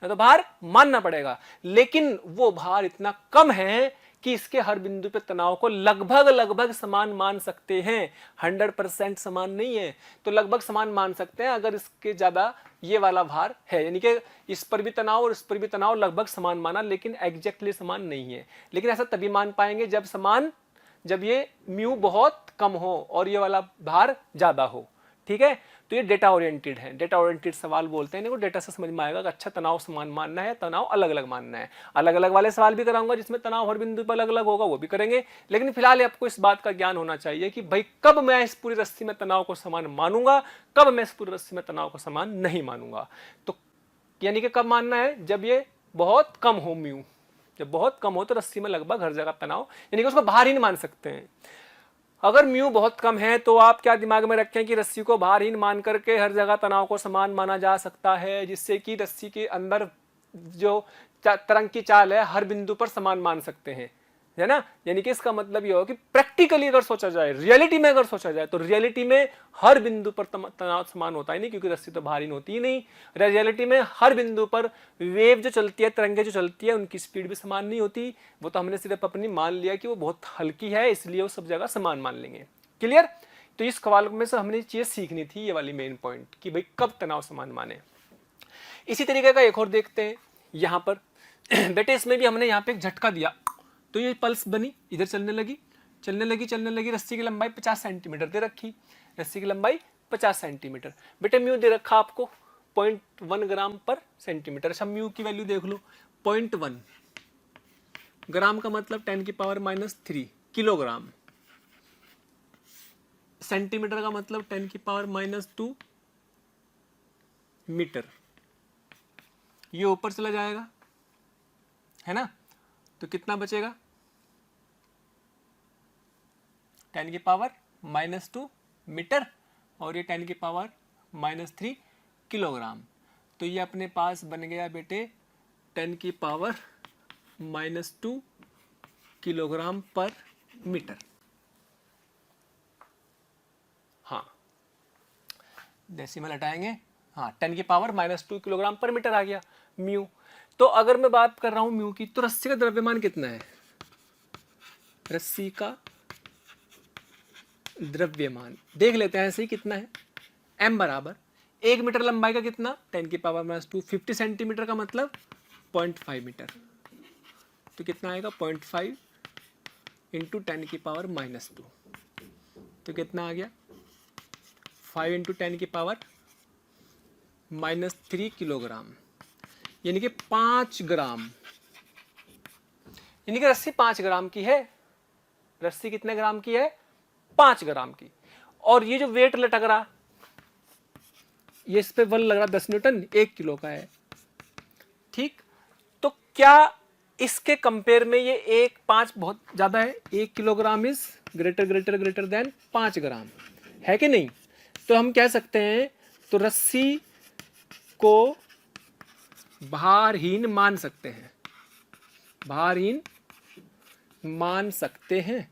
तो भार मानना पड़ेगा। लेकिन वो भार इतना कम है कि इसके हर बिंदु पे तनाव को लगभग समान मान सकते हैं। 100% समान नहीं है, तो लगभग समान मान सकते हैं अगर इसके ज्यादा ये वाला भार है, यानी कि इस पर भी तनाव और इस पर भी तनाव लगभग समान माना, लेकिन एग्जैक्टली समान नहीं है। लेकिन ऐसा तभी मान पाएंगे जब ये म्यू बहुत कम हो और ये वाला भार ज्यादा हो। ठीक है। तो ये डेटा ओरिएंटेड है, डेटा ओरिएंटेड सवाल बोलते हैं इनको। डेटा से समझ में आएगा कि अच्छा तनाव समान मानना है, तनाव अलग अलग मानना है। अलग अलग वाले सवाल भी कराऊंगा जिसमें तनाव हर बिंदु पर अलग अलग होगा, वो भी करेंगे। लेकिन फिलहाल आपको इस बात का ज्ञान होना चाहिए कि भाई कब मैं इस पूरी रस्सी में तनाव को समान मानूंगा, कब मैं इस पूरी रस्सी में तनाव को समान नहीं मानूंगा। तो यानी कि कब मानना है, जब ये बहुत कम हो म्यू, जब बहुत कम हो तो रस्सी में लगभग हर जगह तनाव, यानी कि उसको भारहीन मान सकते हैं। अगर म्यू बहुत कम है तो आप क्या दिमाग में रखें कि रस्सी को भारहीन मान करके हर जगह तनाव को समान माना जा सकता है, जिससे कि रस्सी के अंदर जो तरंग की चाल है हर बिंदु पर समान मान सकते हैं, है ना। यानी कि इसका मतलब ये हो कि प्रैक्टिकली अगर सोचा जाए, रियलिटी में अगर सोचा जाए, तो रियलिटी में हर बिंदु पर तनाव समान होता ही नहीं, क्योंकि रस्सी तो भारहीन होती ही नहीं। रियलिटी में हर बिंदु पर वेव जो चलती है, तरंगे जो चलती है, उनकी स्पीड भी समान नहीं होती। वो तो हमने सिर्फ अपनी मान लिया कि वो बहुत हल्की है, इसलिए वो सब जगह समान मान लेंगे। क्लियर। तो इस सवाल में से हमने चीज सीखनी थी, ये वाली मेन पॉइंट, कि भाई कब तनाव समान माने। इसी तरीके का एक और देखते हैं यहाँ पर। बेटे इसमें भी हमने यहाँ पे एक झटका दिया तो ये पल्स बनी, इधर चलने लगी। रस्सी की लंबाई 50 सेंटीमीटर दे रखी, रस्सी की लंबाई 50 सेंटीमीटर। बेटे म्यू दे रखा आपको 0.1 ग्राम पर सेंटीमीटर। अच्छा म्यू की वैल्यू देख लो, 0.1 ग्राम का मतलब 10⁻³ किलोग्राम, सेंटीमीटर का मतलब 10⁻² मीटर। ये ऊपर चला जाएगा, है ना, तो कितना बचेगा, 10⁻² मीटर, और ये 10⁻³ किलोग्राम। तो ये अपने पास बन गया बेटे 10⁻² किलोग्राम पर मीटर। हाँ डेसिमल हटाएंगे, हाँ 10⁻² किलोग्राम पर मीटर आ गया म्यू। तो अगर मैं बात कर रहा हूं म्यू की, तो रस्सी का द्रव्यमान कितना है, रस्सी का द्रव्यमान देख लेते हैं ऐसे ही कितना है। m बराबर 1 मीटर लंबाई का कितना, 10⁻², 50 सेंटीमीटर का मतलब 0.5 मीटर, तो कितना आएगा 0.5 इंटू 10⁻², तो कितना आ गया 5 इंटू 10⁻³ किलोग्राम, यानी कि 5 ग्राम। यानी कि रस्सी 5 ग्राम की है। रस्सी कितने ग्राम की है, 5 ग्राम की। और ये जो वेट लटक रहा, ये इस पे बल लग रहा 10 न्यूटन, 1 किलो का है, ठीक। तो क्या इसके कंपेयर में ये 5 बहुत ज्यादा है, 1 किलोग्राम इज ग्रेटर देन 5 ग्राम, है कि नहीं। तो हम कह सकते हैं, तो रस्सी को भारहीन मान सकते हैं, भारहीन मान सकते हैं।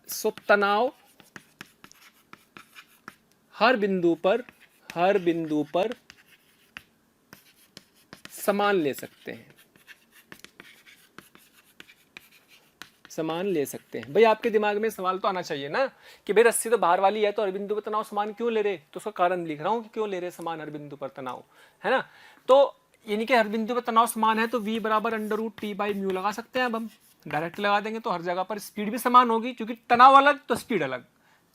सो तनाव हर बिंदु पर समान ले सकते हैं, समान ले सकते हैं। भाई आपके दिमाग में सवाल तो आना चाहिए ना कि भाई रस्सी तो बाहर वाली है, तो हर बिंदु पर तनाव समान क्यों ले रहे, तो उसका कारण लिख रहा हूं कि क्यों ले रहे समान हर बिंदु पर तनाव, है ना। तो यानी कि हर बिंदु पर तनाव समान है, तो v बराबर √T/μ लगा सकते हैं। अब हम डायरेक्ट लगा देंगे तो हर जगह पर स्पीड भी समान होगी, क्योंकि तनाव अलग तो स्पीड अलग,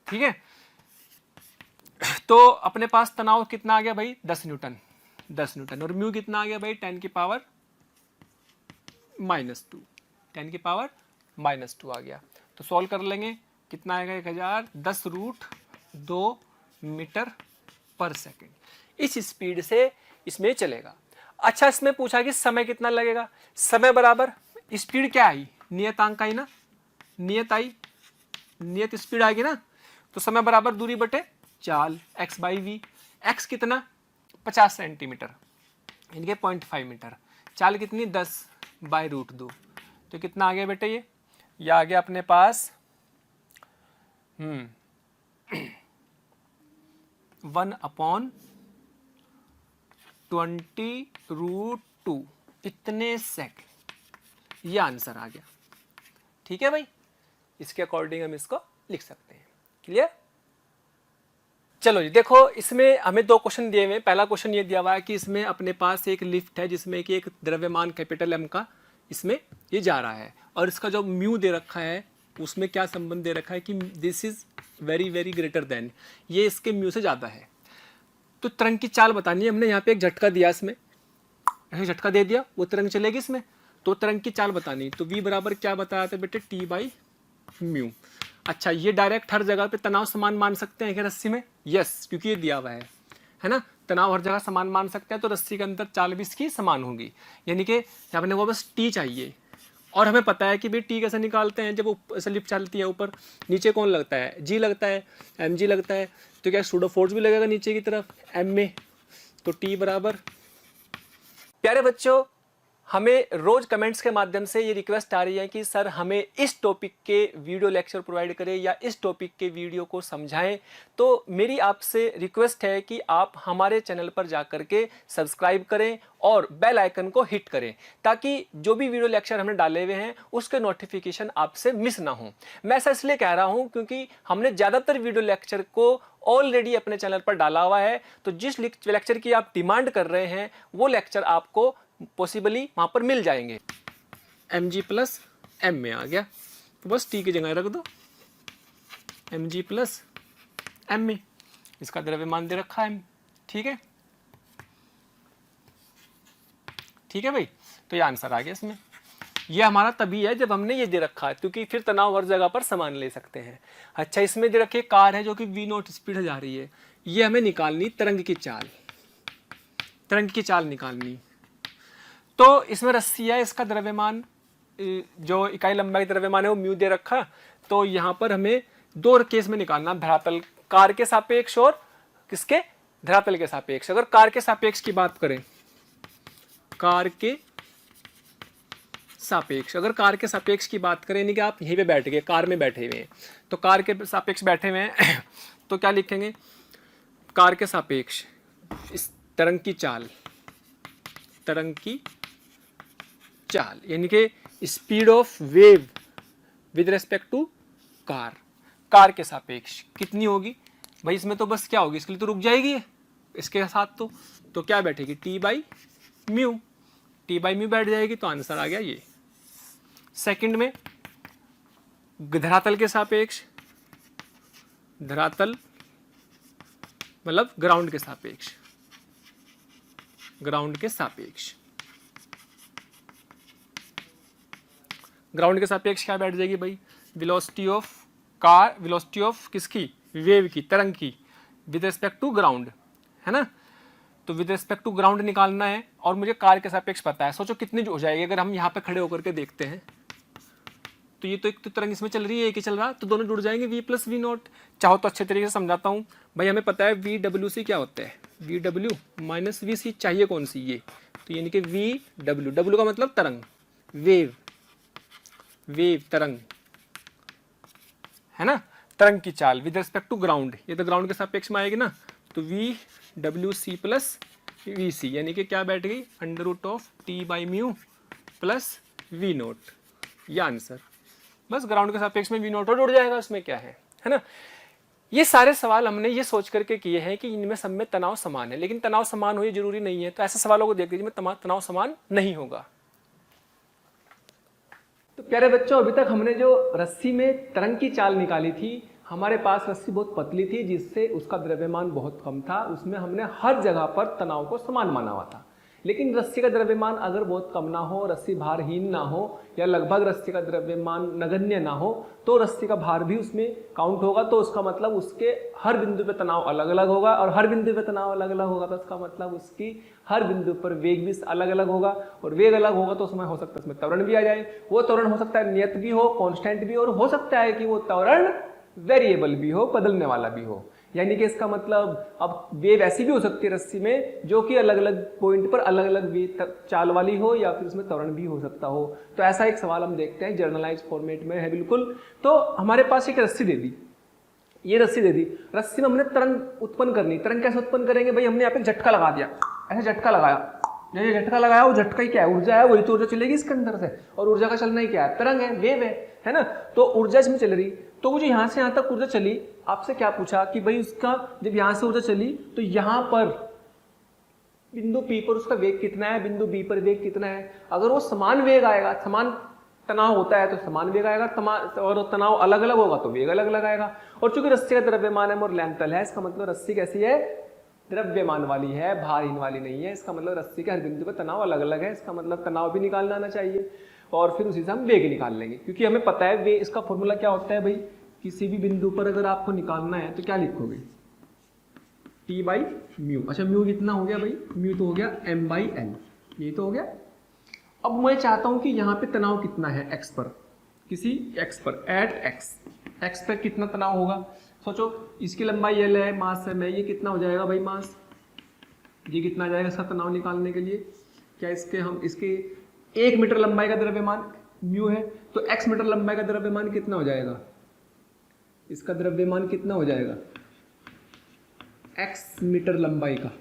ठीक है। तो अपने पास तनाव कितना आ गया भाई 10 न्यूटन, और म्यू कितना आ गया भाई 10⁻², 10⁻² आ गया। तो सॉल्व कर लेंगे, कितना आएगा 1010√2 मीटर पर सेकेंड। इस स्पीड से इसमें चलेगा। अच्छा इसमें पूछा कि समय कितना लगेगा, समय बराबर स्पीड क्या आई, नियतांक आई ना, नियत स्पीड आएगी ना, तो समय बराबर दूरी बटे चाल, x/v। x कितना 50 सेंटीमीटर, यानी कि 0.5 मीटर। चाल कितनी 10/√2, तो कितना आ गया बेटे, ये आ गया अपने पास 1/20√2 इतने सेकंड, ये आंसर आ गया, ठीक है भाई। इसके अकॉर्डिंग हम इसको लिख सकते हैं। क्लियर। चलो जी देखो, इसमें हमें 2 क्वेश्चन दिए हुए हैं। पहला क्वेश्चन ये दिया हुआ है कि इसमें अपने पास एक लिफ्ट है जिसमें कि एक द्रव्यमान कैपिटल M का इसमें ये जा रहा है, और इसका जो म्यू दे रखा है उसमें क्या संबंध दे रखा है कि this is very very greater than, ये इसके म्यू से ज़्यादा है। तो तरंग की चाल बतानी है, हमने यहाँ पे एक झटका दिया, इसमें ऐसे झटका दे दिया, वो तरंग चलेगी इसमें, तो तरंग की चाल बतानी। तो v बराबर क्या बताया था बेटे, t बाई म्यू। अच्छा, ये डायरेक्ट हर जगह पे तनाव समान मान सकते हैं क्या रस्सी में? यस, क्योंकि ये दिया हुआ है ना, तनाव हर जगह समान मान सकते हैं, तो रस्सी के अंदर चाल भी इसकी समान होगी। यानी कि अपने को बस टी चाहिए, और हमें पता है कि भाई टी कैसे निकालते हैं, जब ऐसे लिफ्ट चलती है ऊपर, नीचे कौन लगता है, जी लगता है, एम जी लगता है, तो क्या सूडो फोर्स भी लगेगा नीचे की तरफ एम में, तो टी बराबर। प्यारे बच्चों, हमें रोज कमेंट्स के माध्यम से ये रिक्वेस्ट आ रही है कि सर हमें इस टॉपिक के वीडियो लेक्चर प्रोवाइड करें या इस टॉपिक के वीडियो को समझाएं। तो मेरी आपसे रिक्वेस्ट है कि आप हमारे चैनल पर जाकर के सब्सक्राइब करें और बेल आइकन को हिट करें, ताकि जो भी वीडियो लेक्चर हमने डाले हुए हैं उसके नोटिफिकेशन आपसे मिस ना हो। मैं ऐसा इसलिए कह रहा हूं क्योंकि हमने ज़्यादातर वीडियो लेक्चर को ऑलरेडी अपने चैनल पर डाला हुआ है, तो जिस लेक्चर की आप डिमांड कर रहे हैं वो लेक्चर आपको पॉसिबली वहां पर मिल जाएंगे। एम जी प्लस एम में आ गया, तो बस टी की जगह रख दो एम जी प्लस एम में, इसका द्रव्यमान दे रखा है, ठीक है, ठीक है भाई। तो ये आंसर आ गया इसमें। ये हमारा तभी है जब हमने ये दे रखा है, क्योंकि फिर तनाव हर जगह पर समान ले सकते हैं। अच्छा, इसमें दे रखी कार है जो कि v नॉट स्पीड जा रही है, ये हमें निकालनी तरंग की चाल, तरंग की चाल निकालनी। तो इसमें रस्सी है, इसका द्रव्यमान जो इकाई लंबाई द्रव्यमान है वो म्यू दे रखा, तो यहाँ पर हमें दो केस में निकालना, धरातल कार के सापेक्ष और किसके, धरातल के सापेक्ष। अगर कार के सापेक्ष की बात करें, कार के सापेक्ष, अगर कार के सापेक्ष की बात करें, यानी कि आप यहीं पे बैठ गए, कार में बैठे हुए हैं, तो कार के सापेक्ष बैठे हुए हैं तो क्या लिखेंगे, कार के सापेक्ष इस तरंग की चाल, तरंग की चाल, यानी कि speed of wave with respect to car, car के सापेक्ष कितनी होगी भाई, इसमें तो बस क्या होगी, इसके लिए तो रुक जाएगी इसके साथ, तो क्या बैठेगी, T by mu, T by mu बैठ जाएगी, तो आंसर आ गया ये। सेकंड में धरातल के सापेक्ष, धरातल मतलब ग्राउंड के सापेक्ष, ग्राउंड के सापेक्ष, ग्राउंड के सापेक्ष क्या बैठ जाएगी भाई, velocity of car, velocity of किसकी, वेव की, तरंग की, विद रिस्पेक्ट टू ग्राउंड, है ना। तो विद रिस्पेक्ट टू ग्राउंड निकालना है, और मुझे कार के सापेक्ष पता है। सोचो कितनी हो जाएगी अगर हम यहाँ पे खड़े होकर के देखते हैं, तो ये तो एक तो तरंग इसमें चल रही है, एक ही चल रहा, तो दोनों जुड़ जाएंगे, v प्लस वी नॉट। चाहो तो अच्छे तरीके से समझाता हूँ भाई, हमें पता है वी डब्ल्यू सी क्या होता है, वी डब्ल्यू माइनस वी सी, चाहिए कौन सी, ये, तो यानी कि वी डब्ल्यू, डब्ल्यू का मतलब तरंग, वेव, वेव तरंग, है ना, तरंग की चाल विद रिस्पेक्ट टू ग्राउंड, ये तो ग्राउंड के सापेक्ष में आएगी ना, तो V W C plus V C, यानी कि क्या बैठ गई, under root of T by mu plus V naught, ये आंसर। बस ग्राउंड के सापेक्ष में वी नोट और जुड़ जाएगा, उसमें क्या है ना। ये सारे सवाल हमने ये सोच करके किए हैं कि इनमें सब में तनाव समान है, लेकिन तनाव समान हो ये जरूरी नहीं है, तो ऐसे सवालों को देख लीजिए में तनाव समान नहीं होगा। तो प्यारे बच्चों, अभी तक हमने जो रस्सी में तरंग की चाल निकाली थी, हमारे पास रस्सी बहुत पतली थी जिससे उसका द्रव्यमान बहुत कम था, उसमें हमने हर जगह पर तनाव को समान माना हुआ था। लेकिन रस्सी का द्रव्यमान अगर बहुत कम ना हो, रस्सी भारहीन ना हो, या लगभग रस्सी का द्रव्यमान नगण्य ना हो, तो रस्सी का भार भी उसमें काउंट होगा, तो उसका मतलब उसके हर बिंदु पे तनाव अलग अलग होगा, और हर बिंदु पे तनाव अलग अलग होगा तो उसका मतलब उसकी हर बिंदु पर वेग भी अलग अलग होगा, और वेग अलग होगा तो उसमें हो सकता है उसमें त्वरण भी आ जाए। वो त्वरण हो सकता है नियत भी हो, कांस्टेंट भी हो, और हो सकता है कि वो त्वरण वेरिएबल भी हो, बदलने वाला भी हो। यानी कि इसका मतलब अब वेव ऐसी भी हो सकती है रस्सी में जो कि अलग अलग पॉइंट पर अलग अलग चाल वाली हो, या फिर उसमें त्वरण भी हो सकता हो। तो ऐसा एक सवाल हम देखते हैं, जर्नलाइज फॉर्मेट में है बिल्कुल। तो हमारे पास एक रस्सी दे दी, ये रस्सी दे दी, रस्सी में हमने तरंग उत्पन्न करनी। तरंग कैसे उत्पन्न करेंगे भाई, हमने यहाँ पे झटका लगा दिया, ऐसे झटका लगाया, ये झटका लगाया, वो झटका ही क्या है, ऊर्जा है, वही तो ऊर्जा चलेगी इसके अंदर से, और ऊर्जा का चलना ही क्या है, तरंग है, वेव है ना। तो ऊर्जा इसमें चल रही, तो वो जो यहाँ से यहाँ तक ऊर्जा चली, आपसे क्या पूछा कि भाई उसका जब यहाँ से ऊर्जा चली तो यहाँ पर बिंदु P पर उसका वेग कितना है, बिंदु B पर वेग कितना है। अगर वो समान वेग आएगा, समान तनाव होता है तो समान वेग आएगा, और तनाव अलग अलग होगा तो वेग अलग अलग आएगा। और चूंकि रस्सी का द्रव्यमान है और लेंथ L है, इसका मतलब रस्सी कैसी है, द्रव्यमान वाली है, भारहीन वाली नहीं है। इसका मतलब रस्सी के हर बिंदु पर तनाव अलग अलग है, इसका मतलब तनाव भी निकालना आना चाहिए और फिर उसी से हम वेग निकाल लेंगे, क्योंकि हमें पता है वे इसका फॉर्मूला क्या होता है भाई, किसी भी बिंदु पर अगर आपको निकालना है तो क्या लिखोगे, T बाई म्यू। अच्छा म्यू कितना हो गया भाई, म्यू तो हो गया M बाई L, ये तो हो गया। अब मैं चाहता हूं कि यहाँ पे तनाव कितना है x पर, किसी x पर, एट x पे कितना तनाव होगा। सोचो इसकी लंबाई L है, मास M है, ये कितना हो जाएगा भाई मास, ये कितना आ जाएगा इसका तनाव निकालने के लिए। क्या इसके 1 मीटर लंबाई का द्रव्यमान म्यू है, तो x मीटर लंबाई का द्रव्यमान कितना हो जाएगा, इसका द्रव्यमान कितना हो जाएगा x मीटर लंबाई का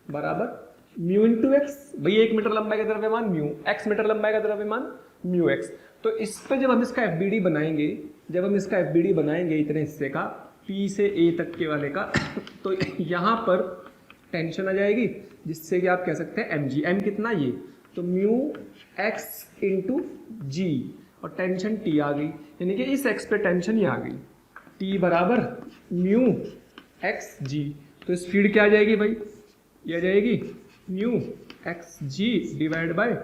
बराबर म्यू इंटू एक्स। भाई 1 मीटर लंबाई का द्रव्यमान म्यू, x मीटर लंबाई का द्रव्यमान म्यू x। तो इस पे जब हम इसका FBD बनाएंगे, इतने हिस्से का P से A तक के वाले का तो यहाँ पर टेंशन आ जाएगी, जिससे कि आप कह सकते हैं mg, m कितना ये, तो म्यू x इंटू जी, और टेंशन T आ गई, यानी कि इस x पे टेंशन ये आ गई, T बराबर म्यू एक्स जी। तो स्पीड क्या आ जाएगी भाई, ये आ जाएगी mu X G divide by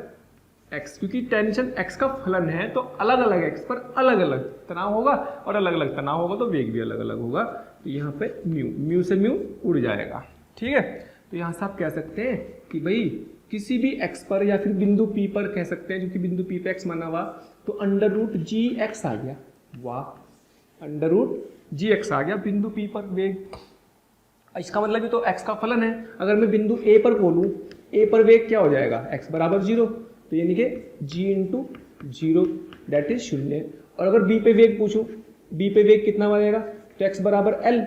X, क्योंकि टेंशन x का फलन है तो अलग अलग x पर अलग अलग तनाव होगा, और अलग अलग तनाव होगा तो वेग भी अलग अलग होगा। तो यहाँ पे म्यू से म्यू उड़ जाएगा, ठीक है। तो यहाँ से आप कह सकते हैं कि भाई किसी भी x पर या फिर बिंदु P पर कह सकते हैं, जो कि बिंदु P पे x माना हुआ, तो अंडर रूट जी एक्स आ गया, वाह, अंडर रूट जी एक्स आ गया बिंदु P पर वेग। इसका मतलब ये तो x का फलन है। अगर मैं बिंदु A पर बोलूँ, A पर वेग क्या हो जाएगा, x बराबर 0, तो यानी कि g इंटू 0 दैट इज 0। और अगर B पे वेग पूछूं, B पे वेग कितना बनेगा, तो x बराबर L,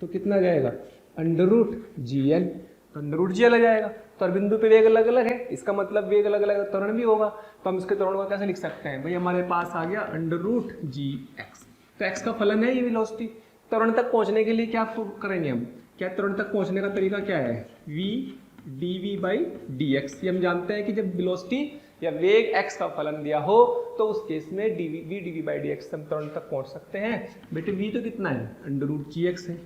तो कितना जाएगा अंडर रूट जी एल, तो अंडर रूट जी एल आ जाएगा। तो हर बिंदु पे वेग अलग अलग है, इसका मतलब वेग अलग अलग त्वरण भी होगा। तो हम इसके त्वरण को कैसे लिख सकते हैं भाई, हमारे पास आ गया अंडर रूट जी एक्स, तो x का फलन है ये वेलोसिटी। त्वरण तक पहुंचने के लिए क्या करेंगे हम, क्या त्वरण तक पहुंचने का तरीका क्या है, v dv बाई dx। ये हम जानते हैं कि जब वेलोसिटी या वेग x का फलन दिया हो तो उस केस में v dv बाई dx हम त्वरण तक पहुंच सकते हैं। बेटे v तो कितना है, अंडर रूट जी एक्स है,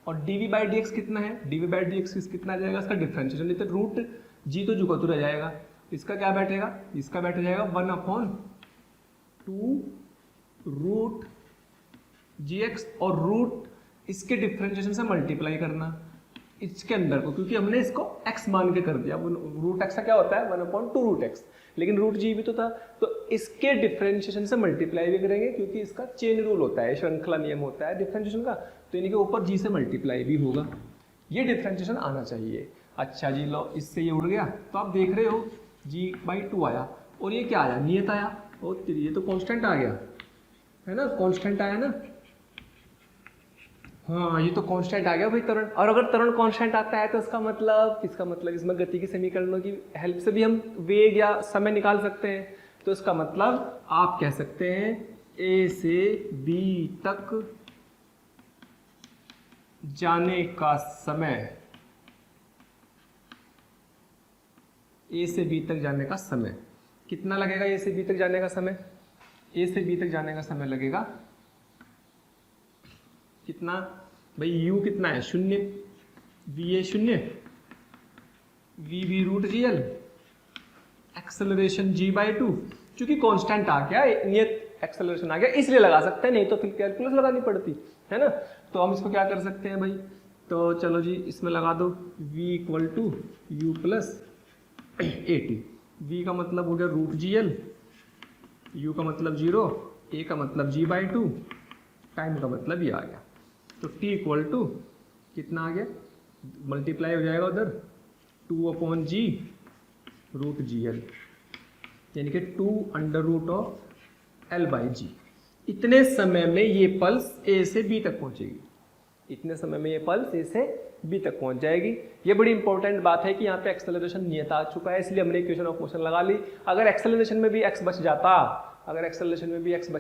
और dv बाई dx कितना है, dv बाई dx कितना आ जाएगा, इसका डिफरेंशिएशन, तो रूट g तो जुगा रह जाएगा, इसका क्या बैठेगा, इसका बैठ जाएगा 1/2 रूट जी एक्स, और रूट इसके डिफरेंशिएशन से मल्टीप्लाई करना इसके अंदर को, क्योंकि हमने इसको x मान के कर दिया। रूट x का क्या होता है 1/2 रूट x, लेकिन रूट जी भी तो था, तो इसके डिफरेंशिएशन से मल्टीप्लाई भी करेंगे, क्योंकि इसका चेन रूल होता है, श्रृंखला नियम होता है डिफरेंशिएशन का, तो इनके ऊपर जी से मल्टीप्लाई भी होगा, ये डिफरेंशिएशन आना चाहिए। अच्छा जी लो, इससे ये उड़ गया, तो आप देख रहे हो g/2 आया, और ये क्या आया, नियत आया, और ये तो कांस्टेंट आ गया है ना, कांस्टेंट आया ना, हाँ ये तो कांस्टेंट आ गया भाई त्वरण। और अगर त्वरण कांस्टेंट आता है तो इसका मतलब इसमें गति के समीकरणों की हेल्प से भी हम वेग या समय निकाल सकते हैं। तो इसका मतलब आप कह सकते हैं A से B तक जाने का समय, A से B तक जाने का समय कितना लगेगा, A से B तक जाने का समय, A से B तक जाने का समय लगेगा कितना भाई, u कितना है 0, v है 0, v root G L, acceleration g/2, चूंकि कांस्टेंट आ गया, नियत एक्सेलरेशन आ गया, इसलिए लगा सकते हैं, नहीं तो फिर कैलकुलस लगानी पड़ती है ना। तो हम इसको क्या कर सकते हैं भाई, तो चलो जी इसमें लगा दो v equal to U plus A T. v का मतलब हो गया रूट जी एल, u का मतलब 0, a का मतलब g/2, टाइम का मतलब ये आ गया। तो t इक्वल टू कितना आ गया, मल्टीप्लाई हो जाएगा उधर 2/g रूट जी एल, यानी कि 2 under root of L by G. इतने समय में ये पल्स A से B तक पहुंचेगी, इतने समय में ये पल्स A से B तक पहुंच जाएगी। ये बड़ी इंपॉर्टेंट बात है कि यहाँ पे एक्सेलरेशन नियत आ चुका है, इसलिए हमने इक्वेशन ऑफ मोशन लगा ली। अगर एक्सेलरेशन में भी x बच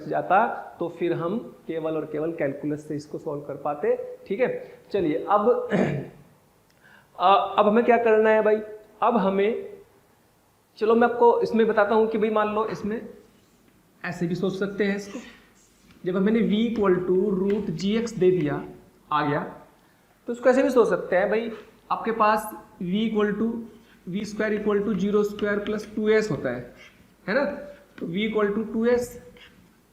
जाता, तो फिर हम केवल और केवल कैलकुलस से इसको सॉल्व कर पाते। ठीक है, चलिए अब हमें क्या करना है भाई, अब हमें चलो मैं आपको इसमें बताता हूँ कि भाई मान लो इसमें ऐसे भी सोच सकते हैं इसको, जब मैंने v equal to root G X दे दिया आ गया, तो इसको ऐसे भी सोच सकते हैं भाई आपके पास v equal to V square equal to zero square plus 2s होता है ना, तो v इक्वल टू 2s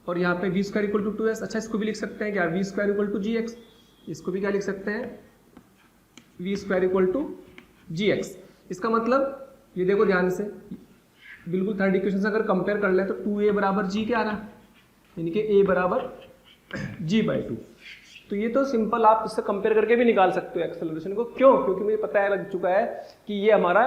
और यहाँ पे v square equal to 2s। अच्छा इसको भी लिख सकते हैं क्या, v square equal to G X, इसको भी क्या लिख सकते हैं, v square equal to G X. इसका मतलब ये देखो ध्यान से, बिल्कुल थर्ड इक्वेशन से अगर कंपेयर कर ले तो 2a बराबर g क्या आ रहा, यानी कि a बराबर g/2। तो ये तो सिंपल आप इससे कंपेयर करके भी निकाल सकते हो एक्सेलरेशन को। क्यों? क्योंकि मुझे पता है, लग चुका है कि ये हमारा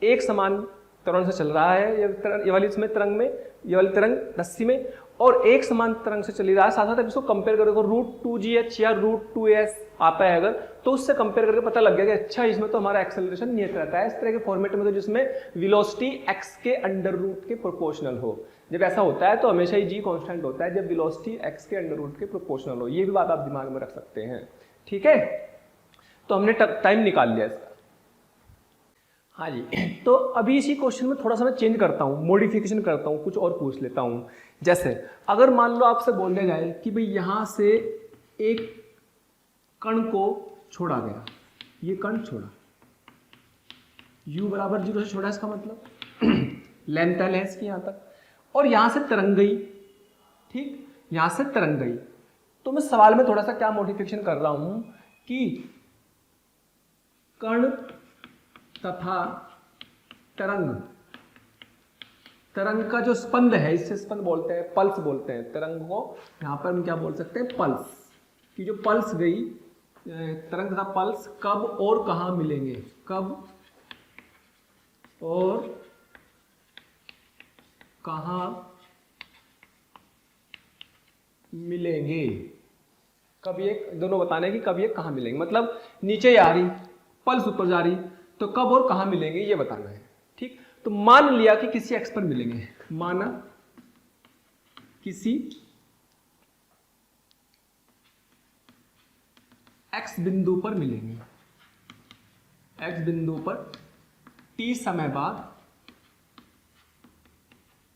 एक समान त्वरण से चल रहा है, ये वाली इसमें तरंग में, ये वाली तरंग रस्सी में, और एक समान तरंग से चली रहा है। साथ साथ इसको कंपेयर करोगे रूट 2gh या रूट 2s आता है अगर, तो उससे कंपेयर करके पता लग गया कि अच्छा इसमें तो हमारा एक्सेलरेशन नियत रहता है। इस तरह के फॉर्मेट में तो जिसमें वेलोसिटी x के अंडर रूट के प्रोपोर्शनल हो, जब ऐसा होता है तो हमेशा ही g कांस्टेंट होता है, जब वेलोसिटी x के अंडर रूट के प्रोपोर्शनल हो। ये भी बात आप दिमाग में रख सकते हैं, ठीक है। तो हमने टाइम निकाल लिया इसका। हाँ जी, तो अभी इसी क्वेश्चन में थोड़ा सा मैं चेंज करता हूँ, मॉडिफिकेशन करता हूँ, कुछ और पूछ लेता हूँ। जैसे अगर मान लो आपसे बोल दिया जाए कि भाई यहाँ से एक कण को छोड़ा गया, ये कण छोड़ा, u बराबर 0 से छोड़ा, इसका मतलब लेंथ है इसकी यहाँ तक, और यहाँ से तरंग गई, ठीक, यहाँ से तरंग गई। तो मैं सवाल में थोड़ा सा क्या मॉडिफिकेशन कर रहा हूँ कि कण तथा तरंग, तरंग का जो स्पंद है, इससे स्पंद बोलते हैं, पल्स बोलते हैं तरंग को, यहाँ पर हम क्या बोल सकते हैं, पल्स, कि जो पल्स गई तरंग तथा पल्स कब और कहाँ मिलेंगे, कब और कहाँ मिलेंगे, कब ये दोनों बताने की कब ये कहाँ मिलेंगे, मतलब नीचे आ रही पल्स ऊपर जा रही, तो कब और कहाँ मिलेंगे ये बताना है, ठीक। तो मान लिया कि किसी x पर मिलेंगे, माना किसी x बिंदु पर मिलेंगे, x बिंदु पर t समय बाद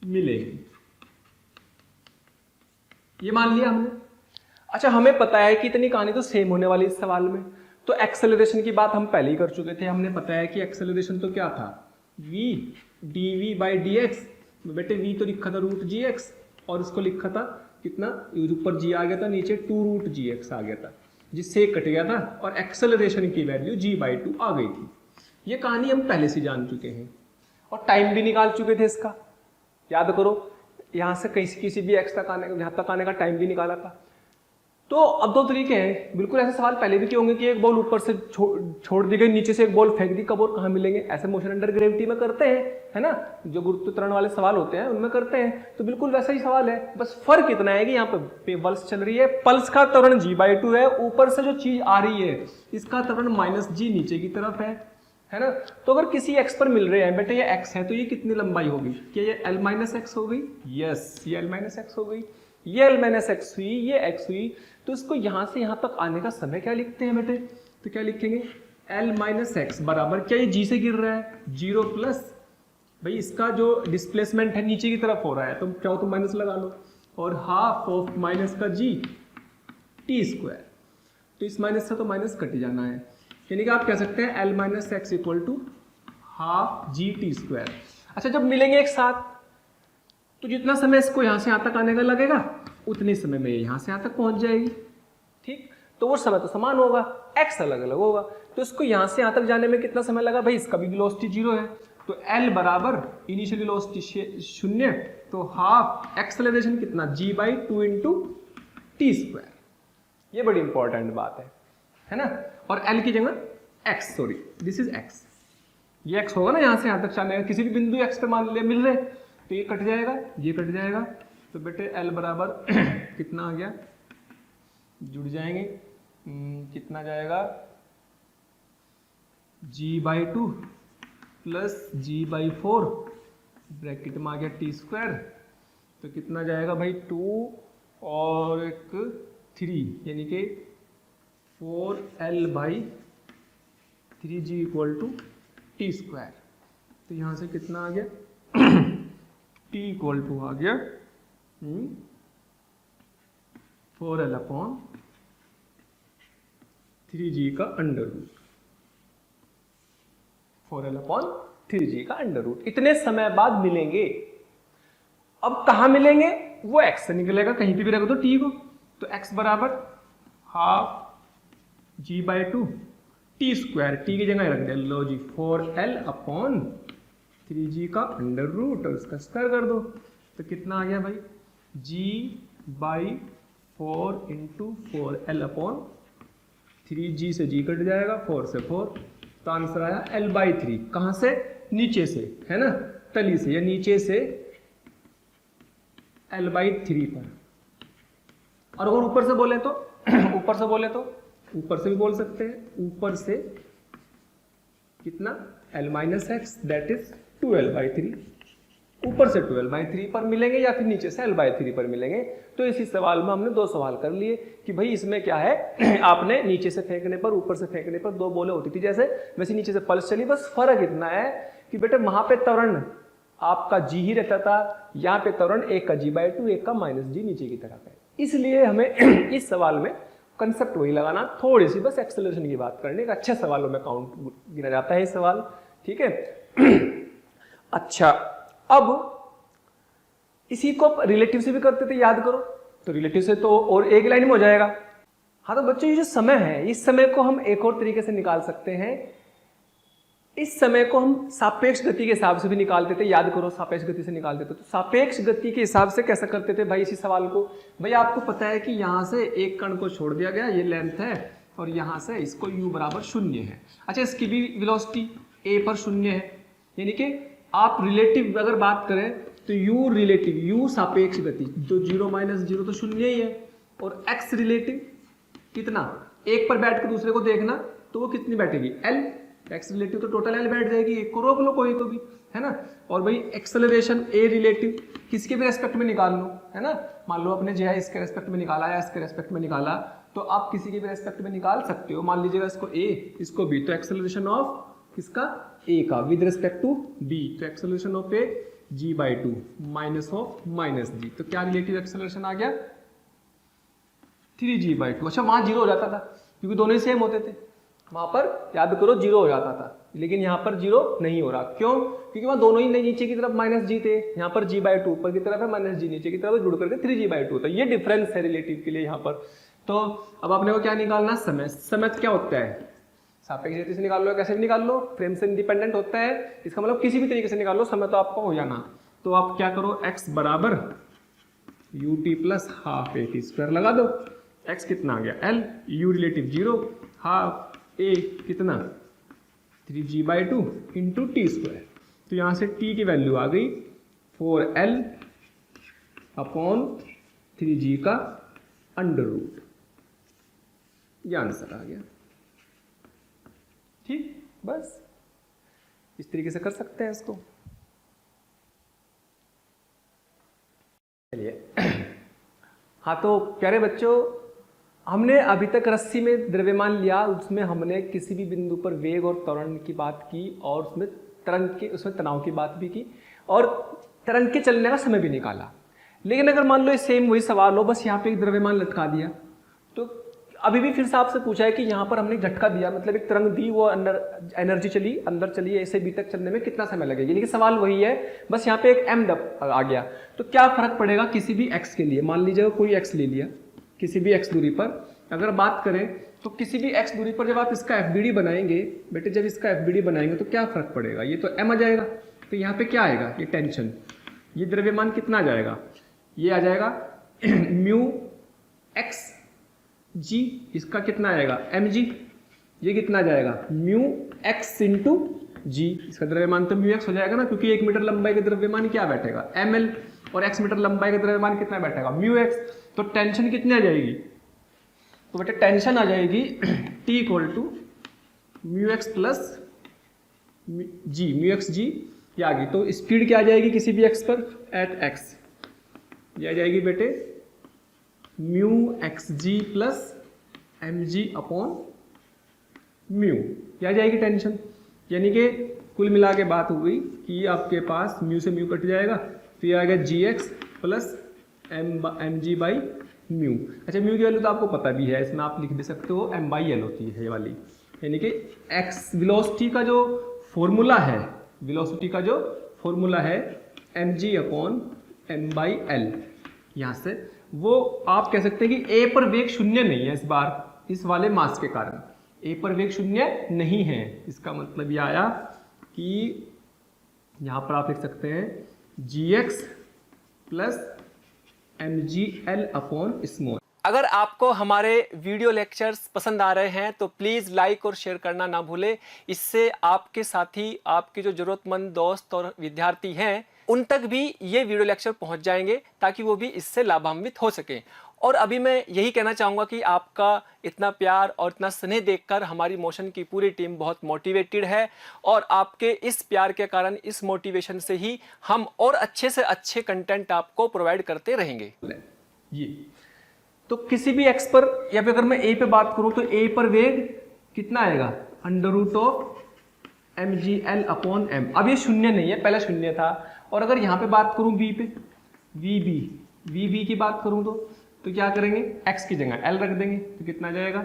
मिलेंगे, ये मान लिया हमने। अच्छा हमें पता है कि इतनी कहानी तो सेम होने वाली इस सवाल में, तो एक्सेलरेशन की बात हम पहले ही कर चुके थे। हमने पता है कि एक्सेलरेशन तो क्या था, v dv/dx, बेटे v तो लिखा था रूट जी एक्स, और इसको लिखा था कितना, ऊपर g आ गया था, नीचे 2 रूट जी एक्स आ गया था, जिससे कट गया था, और एक्सेलरेशन की वैल्यू g/2 आ गई थी। ये कहानी हम पहले से जान चुके हैं, और टाइम भी निकाल चुके थे इसका, याद करो, यहाँ से किसी भी x तक आने, यहाँ तक आने का टाइम भी निकाला था। तो अब दो तरीके हैं, बिल्कुल ऐसे सवाल पहले भी किए होंगे कि एक बॉल ऊपर से छोड़ दी गई, नीचे से एक बॉल फेंक दी, कब और कहाँ मिलेंगे, ऐसे मोशन अंडर ग्रेविटी में करते हैं, है ना, जो गुरुत्व त्वरण वाले सवाल होते हैं उनमें करते हैं। तो बिल्कुल वैसा ही सवाल है, बस फर्क इतना है कि यहाँ पे पल्स चल रही है, पल्स का त्वरण g/2 है, ऊपर से जो चीज आ रही है इसका त्वरण -g नीचे की तरफ है ना। तो अगर किसी x पर मिल रहे हैं, बेटे ये x है तो ये कितनी लंबाई होगी, क्या ये l-x हो गई, यस ये l-x हो गई, ये l-x हुई, ये x हुई। तो इसको यहां से यहां तक आने का समय क्या लिखते हैं बेटे, तो क्या लिखेंगे, l-x बराबर, क्या ये g से गिर रहा है, 0 प्लस, भाई इसका जो डिस्प्लेसमेंट है नीचे की तरफ हो रहा है, तो चाहो तो माइनस लगा लो, और हाफ ऑफ माइनस का g t², तो इस माइनस से तो माइनस कट जाना है, यानी कि आप कह सकते हैं l-x equal to half g t²। अच्छा जब मिलेंगे एक साथ, तो जितना समय इसको यहाँ से यहाँ तक आने का लगेगा, उतने समय में यहाँ से यहाँ तक पहुँच जाएगी, ठीक। तो वो समय तो समान होगा, x अलग अलग होगा, तो इसको यहाँ से यहाँ तक जाने में कितना समय लगा, भाई इसका भी वेलोसिटी 0 है, तो l बराबर इनिशियल वेलोसिटी 0, तो हाफ एक्सेलरेशन कितना, g/2 इंटू t²। ये बड़ी इंपॉर्टेंट बात है ना। और l की जगह x, sorry this is x, ये x होगा ना, यहाँ से यहाँ तक जाने का, किसी भी बिंदु x पे मान ले मिल रहे, तो ये कट जाएगा, ये कट जाएगा, तो बेटे l बराबर कितना आ गया, जुड़ जाएंगे, कितना जाएगा, g/2 प्लस g/4 ब्रैकेट में आ गया t², तो कितना जाएगा भाई 2 और एक 3, यानी कि 4l/3g इक्वल टू t²। तो यहाँ से कितना आ गया t इक्वल टू आ गया 4l/3g का अंडर रूट, 4l/3g का अंडर रूट। इतने समय बाद मिलेंगे। अब कहां मिलेंगे? वो x से निकलेगा, कहीं पे भी रख दो t को, तो x बराबर half g/2 t square, t की जगह रख दिया, लो जी 4l/3g का अंडर रूट, और इसका स्क्वायर कर दो तो कितना आ गया भाई, g/4 इंटू 4l/3g से g कट जाएगा, 4 से 4, तो आंसर आया l/3। कहां से? नीचे से, है ना, तली से या नीचे से l/3 पर। और अगर ऊपर से बोले तो ऊपर से बोले तो ऊपर से भी बोल सकते हैं, ऊपर से कितना, l-x, दैट इज 2l/3। ऊपर से 2l/3 पर मिलेंगे या फिर नीचे से l/3 पर मिलेंगे। तो इसी सवाल में हमने दो सवाल कर लिए कि भाई इसमें क्या है, आपने नीचे से फेंकने पर, ऊपर से फेंकने पर दो बोले होती थी जैसे, वैसे नीचे से पल्स चली, बस फर्क इतना है कि बेटे वहां पे त्वरण आपका g ही रहता था, यहाँ पे त्वरण एक का g/2, एक का -g नीचे की तरफ है। इसलिए हमें इस सवाल में कंसेप्ट वही लगाना, थोड़ी सी बस एक्सेलरेशन की बात करने का, अच्छे सवालों में काउंट गिना जाता है ये सवाल, ठीक है। अच्छा, अब इसी को रिलेटिव से भी करते थे, याद करो, तो रिलेटिव से तो और एक लाइन में हो जाएगा। हाँ तो बच्चों ये जो समय है, इस समय को हम एक और तरीके से निकाल सकते हैं। इस समय को हम सापेक्ष गति के हिसाब से भी निकालते थे, याद करो, सापेक्ष गति से निकालते थे। तो सापेक्ष गति के हिसाब से कैसे करते थे भाई इसी सवाल को? भाई आपको पता है कि यहां से एक कण को छोड़ दिया गया, ये लेंथ है, और यहां से इसको u बराबर 0 है। अच्छा, इसकी भी वेलोसिटी a पर 0 है, यानी कि आप रिलेटिव अगर बात करें तो u रिलेटिव, u सापेक्ष गति, तो 0 - 0 तो 0 ही है, और x रिलेटिव कितना, एक पर बैठ कर दूसरे को देखना तो वो कितनी बैठेगी, l, x रिलेटिव तो टोटल l बैठ जाएगी, एक को रोक लो कोई को भी, है ना। और भाई एक्सेलरेशन a रिलेटिव किसके भी रेस्पेक्ट में निकाल लो, है ना, मान लो अपने जो है इसके रेस्पेक्ट में निकाला या इसके रेस्पेक्ट में निकाला, तो आप किसी के भी रेस्पेक्ट में निकाल सकते हो। मान लीजिएगा इसको a, इसको b, तो एक्सेलरेशन ऑफ किसका, a का विद रिस्पेक्ट टू b, तो acceleration of a g/2 minus of -g, तो क्या रिलेटिव एक्सेलरेशन आ गया, 3g/2। अच्छा, वहां 0 हो जाता था क्योंकि दोनों ही सेम होते थे, वहां पर याद करो 0 हो जाता था, लेकिन यहाँ पर 0 नहीं हो रहा। क्यों? क्योंकि वहां दोनों ही नीचे की तरफ -g थे, यहाँ पर g/2 ऊपर की तरफ है, -g नीचे की तरफ, जुड़ करके 3g/2, तो ये डिफरेंस है रिलेटिव के लिए यहाँ पर। तो अब आपने को क्या निकालना, समय। समय क्या होता है, सापेक्ष गति से निकाल लो, कैसे भी निकाल लो, फ्रेम से इंडिपेंडेंट होता है, इसका मतलब किसी भी तरीके से निकाल लो, समय तो आपको हो जाना। तो आप क्या करो, x बराबर ut + हाफ at² लगा दो, x कितना आ गया l, u relative 0, half a कितना 3g/2 इंटू t²। तो यहां से t की वैल्यू आ गई 4l/3g का अंडर रूट, ये आंसर आ गया। ठीक, बस इस तरीके से कर सकते हैं इसको। चलिए, हाँ तो प्यारे बच्चों, हमने अभी तक रस्सी में द्रव्यमान लिया, उसमें हमने किसी भी बिंदु पर वेग और त्वरण की बात की, और उसमें उसमें तनाव की बात भी की, और तरंग के चलने का समय भी निकाला। लेकिन अगर मान लो सेम वही सवाल हो, बस यहाँ पे एक द्रव्यमान लटका दिया, तो अभी भी फिर से आपसे पूछा है कि यहाँ पर हमने झटका दिया, मतलब एक तरंग दी, वो अंदर एनर्जी चली, अंदर चली, ऐसे बी तक चलने में कितना समय लगेगा, यानी कि सवाल वही है, बस यहाँ पे एक m आ गया। तो क्या फर्क पड़ेगा किसी भी x के लिए, मान लीजिए कोई x ले लिया किसी भी x दूरी पर, अगर बात करें तो किसी भी x दूरी पर जब आप इसका FBD बनाएंगे बेटे, जब इसका FBD बनाएंगे तो क्या फर्क पड़ेगा, ये तो m आ जाएगा, तो यहाँ पे क्या आएगा, ये टेंशन, ये द्रव्यमान कितना आ जाएगा, ये आ जाएगा म्यू x g, इसका कितना आएगा mg, ये कितना आ जाएगा म्यू x इंटू जी, इसका द्रव्यमान तो म्यू x हो जाएगा ना, क्योंकि 1 मीटर लंबाई का द्रव्यमान क्या बैठेगा ml, और x मीटर लंबाई का द्रव्यमान कितना बैठेगा म्यू x, तो टेंशन कितनी आ जाएगी, तो बेटे टेंशन आ जाएगी T = म्यू x प्लस जी, म्यू x जी, ये आ गई। तो स्पीड क्या आ जाएगी किसी भी x पर, एट x, ये आ जाएगी बेटे mu X G plus M G upon mu, ये आ जाएगी टेंशन, यानी कि कुल मिला के बात हो गई कि आपके पास म्यू से म्यू कट जाएगा, तो ये आएगा G X plus M G by mu. अच्छा, म्यू की वैल्यू तो आपको पता भी है, इसमें आप लिख दे सकते हो एम बाई एल होती है ये वाली, यानी कि एक्स वेलोसिटी का जो फॉर्मूला है, वेलोसिटी का जो फॉर्मूला है M G upon M by L, यहाँ से वो आप कह सकते हैं कि ए पर वेग शून्य नहीं है इस बार, इस वाले मास के कारण ए पर वेग शून्य नहीं है। इसका मतलब ये आया कि यहाँ पर आप लिख सकते हैं G X plus M G L upon small. अगर आपको हमारे वीडियो लेक्चर्स पसंद आ रहे हैं तो प्लीज़ लाइक और शेयर करना ना भूलें। इससे आपके साथी, आपके जो ज़रूरतमंद दोस्त और विद्यार्थी हैं उन तक भी ये वीडियो लेक्चर पहुंच जाएंगे, ताकि वो भी इससे लाभान्वित हो सकें। और अभी मैं यही कहना चाहूँगा कि आपका इतना प्यार और इतना स्नेह देखकर हमारी मोशन की पूरी टीम बहुत मोटिवेटेड है, और आपके इस प्यार के कारण, इस मोटिवेशन से ही हम और अच्छे से अच्छे कंटेंट आपको प्रोवाइड करते रहेंगे। ये तो किसी भी एक्स पर, या फिर अगर मैं ए पे बात करूं तो ए पर वेग कितना आएगा, under root of M G L upon M. अब ये शून्य नहीं है, पहले शून्य था। और अगर यहाँ पे बात करूं बी पे, वी बी की बात करूं तो क्या करेंगे, एक्स की जगह एल रख देंगे, तो कितना जाएगा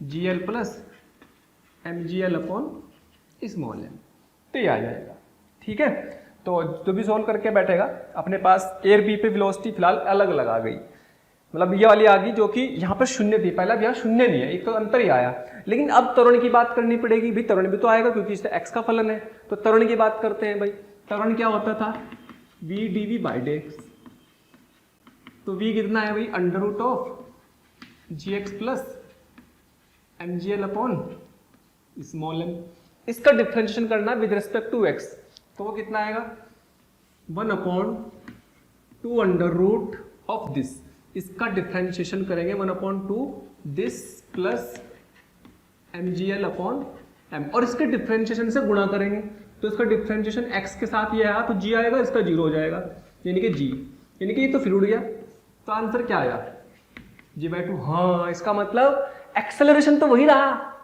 G L plus M G L upon small M, तो ये आ जाएगा। ठीक है, तो जो भी सोल्व करके बैठेगा अपने पास ए और बी पे वेलोसिटी फिलहाल अलग अलग आ गई, मतलब ये वाली आ गई जो कि यहाँ पर शून्य थी, पहला भी यहाँ शून्य नहीं है, एक तो अंतर ही आया। लेकिन अब त्वरण की बात करनी पड़ेगी, भी त्वरण भी तो आएगा क्योंकि इससे एक्स का फलन है। तो त्वरण की बात करते हैं भाई। त्वरण क्या होता था, V D V by D X. तो वी कितना है भाई, under root of G X plus M G L upon small M. इसका डिफ्रेंशिएशन करना विद रिस्पेक्ट टू एक्स, तो वो कितना आएगा 1/2 अंडर रूट ऑफ दिस। इसका डिफ्रेंशिएशन करेंगे 1/2 this plus M G L upon M, और इसके डिफ्रेंशिएशन से गुणा करेंगे, तो इसका डिफ्रेंशिएशन एक्स के साथ ये आया तो जी आएगा, इसका 0 हो जाएगा, यानी कि जी, यानी कि ये तो फिर उड़ गया। तो आंसर क्या आया, g/2। हाँ, इसका मतलब एक्सेलरेशन तो वही रहा,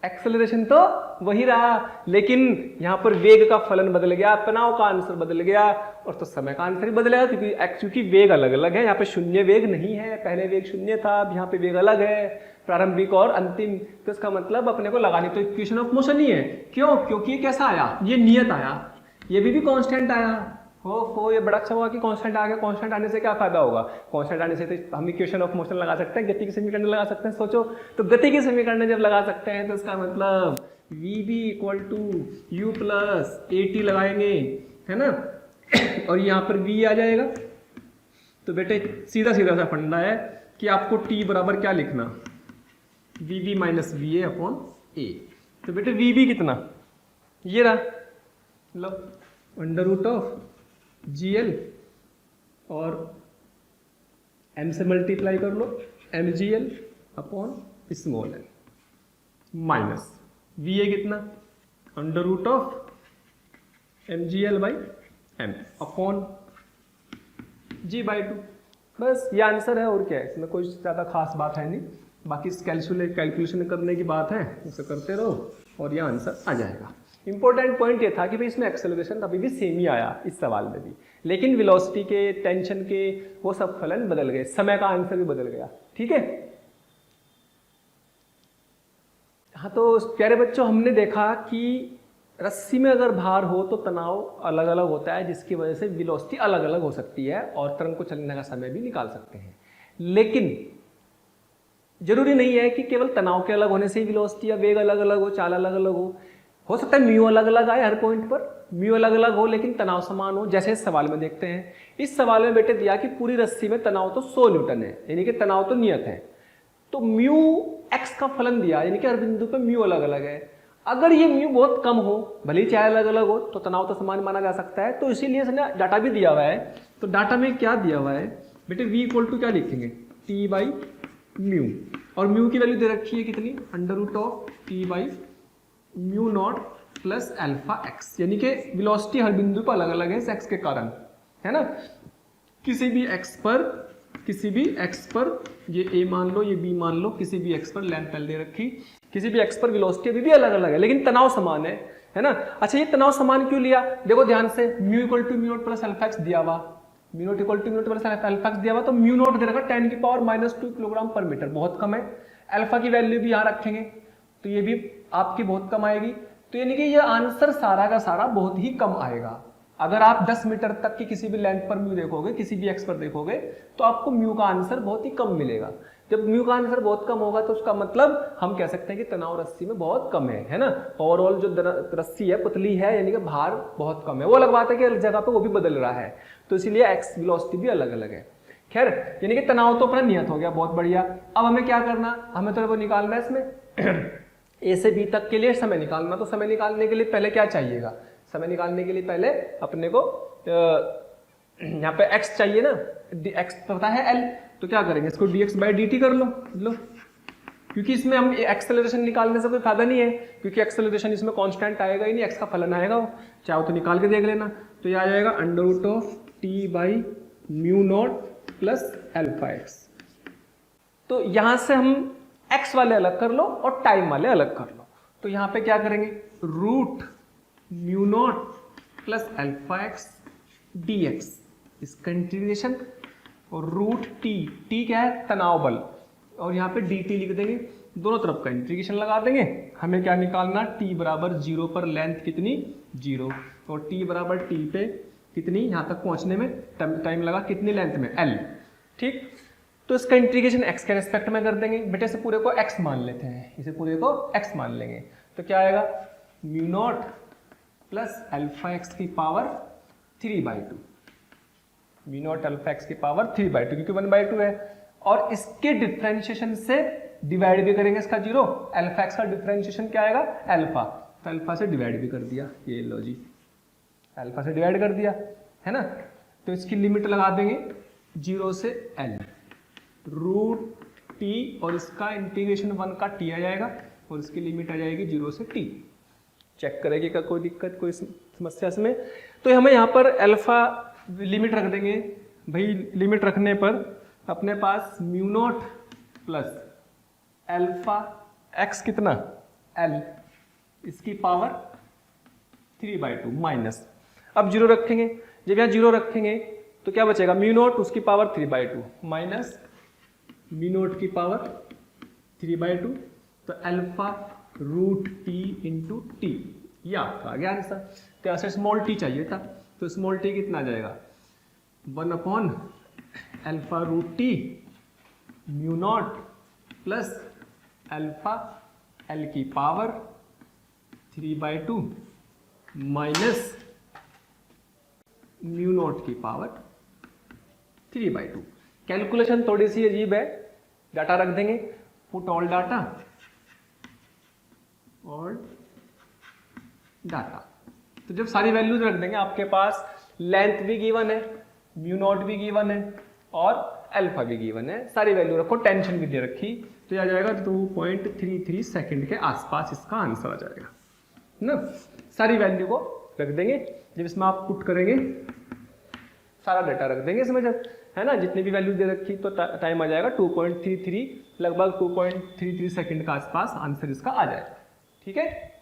एक्सेलरेशन तो वही रहा, लेकिन यहां पर वेग का फलन बदल गया, तनाव का आंसर बदल गया, और तो समय का आंसर भी बदलेगा क्योंकि वेग अलग अलग है। यहाँ पे शून्य वेग नहीं है, पहले वेग शून्य था, अब यहाँ पे वेग अलग है, प्रारंभिक और अंतिम। तो इसका मतलब अपने को लगानी तो इक्वेशन ऑफ मोशन ही है। क्यों, क्योंकि ये कैसा आया, ये नियत आया, ये भी कांस्टेंट आया। हो ये बड़ा अच्छा हुआ कि कांस्टेंट आ गया। कांस्टेंट आने से क्या फायदा होगा, कांस्टेंट आने से तो हम इक्वेशन ऑफ मोशन लगा सकते हैं, गति की समीकरण लगा सकते हैं। सोचो, तो गति की समीकरण जब लगा सकते हैं तो इसका मतलब V be equal to U plus A T लगाएंगे, है ना, और यहाँ पर v आ जाएगा। तो बेटे सीधा सीधा सा फंडा है कि आपको t बराबर क्या लिखना, V B minus V A upon A. तो बेटे वी बी कितना, ये रहा, मतलब under root of G L और m से मल्टीप्लाई कर लो M G L upon small L, minus V A कितना, under root of M G L by M upon g/2। बस ये आंसर है, और क्या है इसमें, कोई ज़्यादा खास बात है नहीं। बाकी कैलकुलेशन करने की बात है, उसे करते रहो और ये आंसर आ जाएगा। इंपॉर्टेंट पॉइंट ये था कि भाई इसमें एक्सेलरेशन अभी भी सेम ही आया इस सवाल में भी, लेकिन वेलोसिटी के, टेंशन के, वो सब फलन बदल गए, समय का आंसर भी बदल गया। ठीक है, हाँ तो प्यारे बच्चों, हमने देखा कि रस्सी में अगर भार हो तो तनाव अलग अलग होता है, जिसकी वजह से वेलोसिटी अलग अलग हो सकती है और तरंग को चलने का समय भी निकाल सकते हैं। लेकिन जरूरी नहीं है कि केवल तनाव के अलग होने से ही वेलोसिटी या वेग अलग अलग हो, चाल अलग अलग हो सकता है म्यू अलग अलग आए हर पॉइंट पर, म्यू अलग अलग हो लेकिन तनाव समान हो। जैसे इस सवाल में देखते हैं, इस सवाल में बेटे दिया कि पूरी रस्सी में तनाव तो 100 न्यूटन है, यानी कि तनाव तो नियत है, तो म्यू एक्स का फलन दिया, यानी कि हर बिंदु पे म्यू अलग अलग है। अगर ये म्यू बहुत कम हो, भले ही चाहे अलग अलग हो, तो तनाव तो समान माना जा सकता है। तो इसीलिए इसने डाटा भी दिया हुआ है। तो डाटा में क्या दिया हुआ है बेटे, v इक्वल टू क्या लिखेंगे, t बाई म्यू, और म्यू की वैल्यू दे रखी है कितनी, under root of t by mu naught plus alpha X, यानी कि वेलोसिटी हर बिंदु पर अलग अलग है इस एक्स के कारण, है ना। किसी भी एक्स पर ये a मान लो, ये b मान लो, किसी भी एक्स पर लेंथ एल दे रखी, किसी भी एक्स पर वेलोसिटी अभी भी अलग अलग है लेकिन तनाव समान है। है ना। अच्छा, ये तनाव समान क्यों लिया, देखो ध्यान से, mu equal to mu naught plus alpha X दिया हुआ, mu naught equal to mu naught plus alpha X दिया हुआ, तो म्यू नॉट दे रखा 10 की पावर -2 किलोग्राम पर मीटर, बहुत कम है। अल्फा की वैल्यू भी यहाँ रखेंगे तो ये भी आपकी बहुत कम आएगी। तो यानी कि ये आंसर सारा का सारा बहुत ही कम आएगा। अगर आप 10 मीटर तक की किसी भी लेंथ पर म्यू देखोगे, किसी भी एक्स पर देखोगे, तो आपको म्यू का आंसर बहुत ही कम मिलेगा। जब म्यू का आंसर बहुत कम होगा तो उसका मतलब हम कह सकते हैं कि तनाव रस्सी में बहुत कम है ना। ओवरऑल जो रस्सी है पतली है, यानी कि भार बहुत कम है। वो अलग बात है कि अलग जगह पे वो भी बदल रहा है, तो इसीलिए एक्स वेलोसिटी भी अलग अलग है। खैर, यानी कि तनाव तो अपना नियत हो गया, बहुत बढ़िया। अब हमें क्या करना, हमें तो वो निकालना है इसमें ए से बी तक के लिए समय निकालना। तो समय निकालने के लिए पहले क्या चाहिएगा, समय निकालने के लिए पहले अपने को यहाँ पे x चाहिए ना, x पता है l, तो क्या करेंगे, इसको dx/dt कर लो, क्योंकि इसमें हम एक्सेलरेशन निकालने से कोई फायदा नहीं है, क्योंकि एक्सेलरेशन इसमें कांस्टेंट आएगा ही नहीं, x का फलन आएगा वो, चाहे तो निकाल के देख लेना। तो ये आ जाएगा √t/μ0 प्लस अल्फा एक्स। तो यहां से हम x वाले अलग कर लो और टाइम वाले अलग कर लो। तो यहां पे क्या करेंगे, √μ0 प्लस अल्फा एक्स dx, इसका इंटीग्रेशन, और √t क्या है, तनाव बल, और यहाँ पे dt लिख देंगे, दोनों तरफ का इंटीग्रेशन लगा देंगे। हमें क्या निकालना, t बराबर 0 पर लेंथ कितनी, 0, और t बराबर t पे कितनी, यहाँ तक पहुँचने में टाइम लगा कितनी लेंथ में, l। ठीक, तो इसका इंटीग्रेशन x के रेस्पेक्ट में कर देंगे। बेटे से पूरे को x मान लेते हैं, इसे पूरे को x मान लेंगे, तो क्या आएगा, μ0 प्लस अल्फा एक्स की पावर 3/2, μ0 अल्फा एक्स की पावर 3/2, क्योंकि 1/2 है, और इसके डिफरेंशिएशन से डिवाइड भी करेंगे इसका 0, अल्फा एक्स का डिफरेंशिएशन क्या आएगा, अल्फा, तो अल्फा से डिवाइड भी कर दिया, ये लो जी, अल्फा से डिवाइड कर दिया, है ना। तो इसकी लिमिट लगा देंगे 0 से l, √t, और इसका इंटीग्रेशन 1 का t आ जाएगा, और इसकी लिमिट आ जाएगी 0 से t। चेक करेंगे क्या कोई दिक्कत, कोई समस्या इसमें। तो हमें यहाँ पर अल्फा लिमिट रख देंगे भाई, लिमिट रखने पर अपने पास μ0 प्लस अल्फा एक्स कितना, l, इसकी पावर 3/2 माइनस, अब 0 रखेंगे, जब यहाँ 0 रखेंगे तो क्या बचेगा, μ0 उसकी पावर 3/2 माइनस μ0 की पावर 3/2, तो अल्फा √t इंटू टी, ये आपका आ गया आंसर। तो यहाँ से स्मॉल t चाहिए था, तो स्मॉल t कितना आ जाएगा, 1/α √t μ0 प्लस अल्फा l की पावर 3/2 माइनस μ0 की पावर 3/2। कैलकुलेशन थोड़ी सी अजीब है, डाटा रख देंगे, put all data, all data. तो जब सारी वैल्यूज रख देंगे, आपके पास लेंथ भी गिवन है, μ0 भी गिवन है, और अल्फा भी गिवन है, सारी वैल्यू रखो, टेंशन भी दे रखी, तो ये आ जाएगा 2.33 सेकंड के आसपास इसका आंसर आ जाएगा ना। सारी वैल्यू को रख देंगे, जब इसमें आप पुट करेंगे सारा डाटा रख देंगे इसमें, जब है ना, जितनी भी वैल्यू दे रखी, तो टाइम आ जाएगा 2.33, लगभग 2.33 सेकंड का आसपास आंसर इसका आ जाएगा। ठीक है,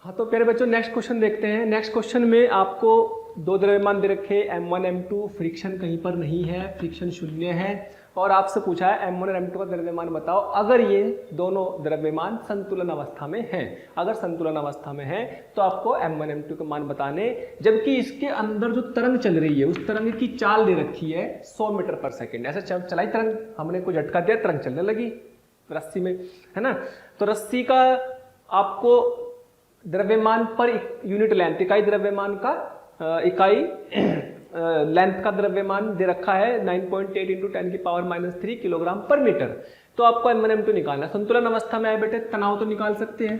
हाँ तो प्यारे बच्चों नेक्स्ट क्वेश्चन देखते हैं। नेक्स्ट क्वेश्चन में आपको दो द्रव्यमान दे रखे, m1 m2, फ्रिक्शन कहीं पर नहीं है, फ्रिक्शन 0 है, और आपसे पूछा है m1 और m2 का द्रव्यमान बताओ अगर ये दोनों द्रव्यमान संतुलन अवस्था में हैं। अगर संतुलन अवस्था में है तो आपको m1 m2 के मान बताने, जबकि इसके अंदर जो तरंग चल रही है उस तरंग की चाल दे रखी है 100 मीटर पर सेकेंड। ऐसे चलाई तरंग, हमने को झटका दिया, तरंग चलने लगी रस्सी में, है ना। तो रस्सी का आपको द्रव्यमान पर यूनिट लेंथ, इकाई द्रव्यमान का इकाई लेंथ का द्रव्यमान दे रखा है 9.8 × 10⁻³ किलोग्राम पर मीटर। तो आपको m1 m2 निकालना है। संतुलन अवस्था में आए बेटे तनाव तो निकाल सकते हैं,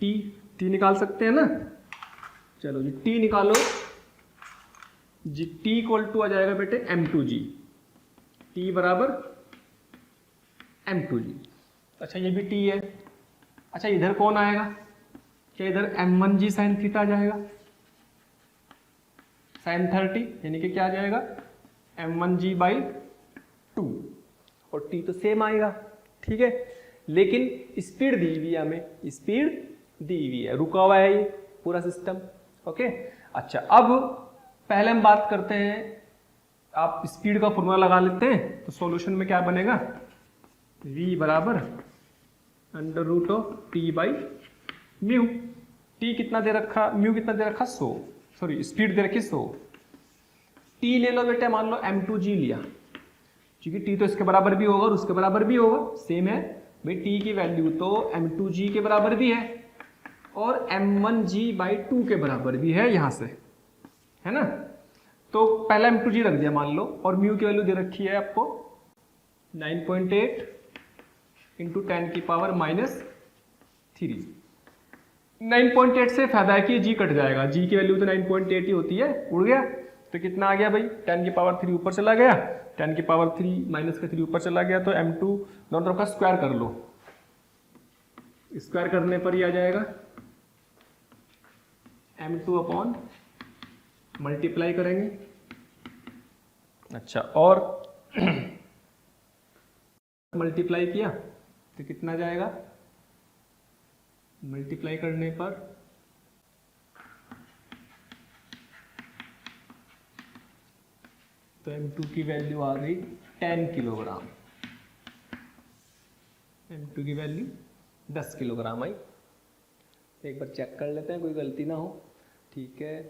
T निकाल सकते हैं ना। चलो जी T निकालो जी, T = आ जाएगा बेटे m2g, T बराबर m2g। अच्छा ये भी T है। अच्छा इधर कौन आएगा, क्या इधर m1g sin थीटा आ जाएगा, sin 30, यानी कि क्या आ जाएगा m1g/2, और T तो सेम आएगा। ठीक है, लेकिन स्पीड दी हुई है हमें, स्पीड दी हुई है, रुका हुआ है ये पूरा सिस्टम। ओके, अच्छा अब पहले हम बात करते हैं, आप स्पीड का फॉर्मूला लगा लेते हैं, तो सॉल्यूशन में क्या बनेगा, v बराबर under root of T by mu. T कितना दे रखा, म्यू कितना दे रखा 100, सॉरी स्पीड दे रखी 100। टी ले लो बेटे, मान लो m2g लिया, क्योंकि टी तो इसके बराबर भी होगा और उसके बराबर भी होगा, सेम है भाई। टी की वैल्यू तो m2g के बराबर भी है और m1g/2 के बराबर भी है यहाँ से, है ना। तो पहला m2g रख दिया मान लो, और म्यू की वैल्यू दे रखी है आपको 9.8 इंटू 10 की पावर -3। 9.8 से फायदा है कि जी कट जाएगा, जी की वैल्यू तो 9.8 ही होती है, उड़ गया तो कितना आ गया भाई, 10 की पावर 3 ऊपर चला गया, 10 की पावर 3 माइनस का 3 ऊपर चला गया, तो m2 दोनों तरफ का स्क्वायर कर लो, स्क्वायर करने पर ही आ जाएगा m2 अपॉन मल्टीप्लाई करेंगे। अच्छा, और मल्टीप्लाई किया तो कितना जाएगा, मल्टीप्लाई करने पर तो m2 की वैल्यू आ गई 10 किलोग्राम, m2 की वैल्यू 10 किलोग्राम आई। एक बार चेक कर लेते हैं कोई गलती ना हो, ठीक है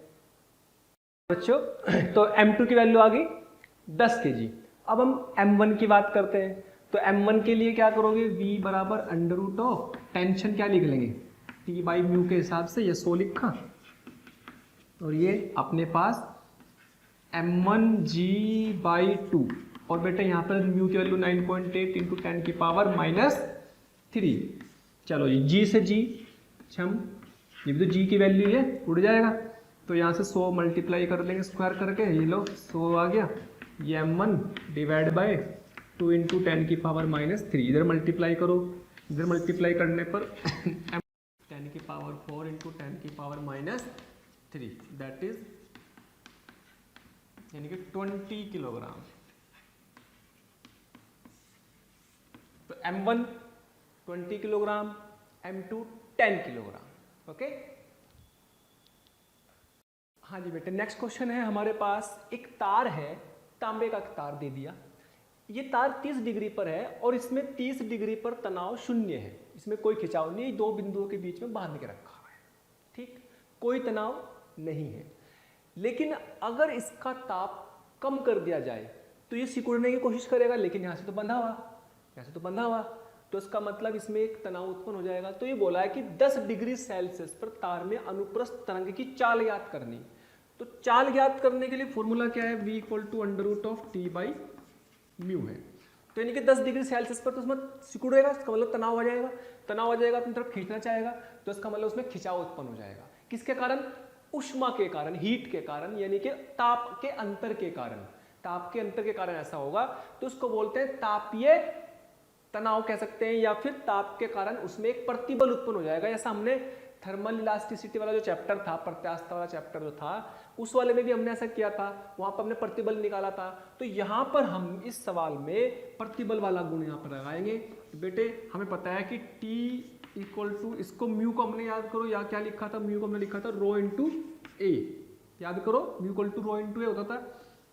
बच्चों। तो m2 की वैल्यू आ गई 10 kg। अब हम m1 की बात करते हैं, तो m1 के लिए क्या करोगे, v बराबर अंडर रूट ऑफ टेंशन क्या लिख लेंगे, t बाई म्यू के हिसाब से, ये 100 लिखा, और ये अपने पास m1g/2, और बेटे यहाँ पर म्यू की वैल्यू 9.8 इंटू 10 की पावर -3। चलो जी, g से g छम, ये भी तो g की वैल्यू है, उड़ जाएगा, तो यहाँ से 100 मल्टीप्लाई कर लेंगे स्क्वायर करके, ये लो 100 आ गया, ये m1 डिवाइड बाय 2 इंटू 10 की पावर -3, इधर मल्टीप्लाई करो, इधर मल्टीप्लाई करने पर 10 की पावर 4 इंटू 10 की पावर -3, दैट इज यानी कि 20 किलोग्राम। तो m1 20 kilogram, m2 10 kilogram. Okay, हाँ जी बेटे, नेक्स्ट क्वेश्चन है हमारे पास, एक तार है, तांबे का तार दे दिया, ये तार 30 डिग्री पर है और इसमें 30 डिग्री पर तनाव 0 है, इसमें कोई खिंचाव नहीं, दो बिंदुओं के बीच में बांध के रखा हुआ है, ठीक, कोई तनाव नहीं है। लेकिन अगर इसका ताप कम कर दिया जाए तो ये सिकुड़ने की कोशिश करेगा, लेकिन यहाँ से तो बंधा हुआ, यहाँ से तो बंधा हुआ, तो इसका मतलब इसमें एक तनाव उत्पन्न हो जाएगा। तो ये बोला है कि 10 डिग्री सेल्सियस पर तार में अनुप्रस्थ तरंग की चाल ज्ञात करनी। तो चाल ज्ञात करने के लिए फॉर्मूला क्या है, v = under root of T by mu है। तो यानी कि 10 डिग्री सेल्सियस पर तो उसमें सिकुड़ेगा, इसका मतलब तनाव आ जाएगा, तनाव आ जाएगा, अपनी तरफ खींचना चाहेगा, तो इसका मतलब उसमें खिंचाव उत्पन्न हो जाएगा। किसके कारण, उष्मा के कारण, हीट के कारण, यानी कि ताप के अंतर के कारण, ताप के अंतर के कारण ऐसा होगा, तो उसको बोलते हैं तापीय तनाव कह सकते हैं, या फिर ताप के कारण उसमें एक प्रतिबल उत्पन्न हो जाएगा। ऐसा हमने थर्मल इलास्टिसिटी वाला जो चैप्टर था, प्रत्यास्थता वाला चैप्टर जो था, उस वाले में भी हमने ऐसा किया था, वहां पर हमने प्रतिबल निकाला था। तो यहाँ पर हम इस सवाल में प्रतिबल वाला गुण यहाँ पर लगाएंगे। बेटे हमें पता है कि T = इसको म्यू को हमने याद करो, या क्या लिखा था, म्यू को हमने लिखा था रो इंटू ए, याद करो, म्यू = रो इंटू ए होता था।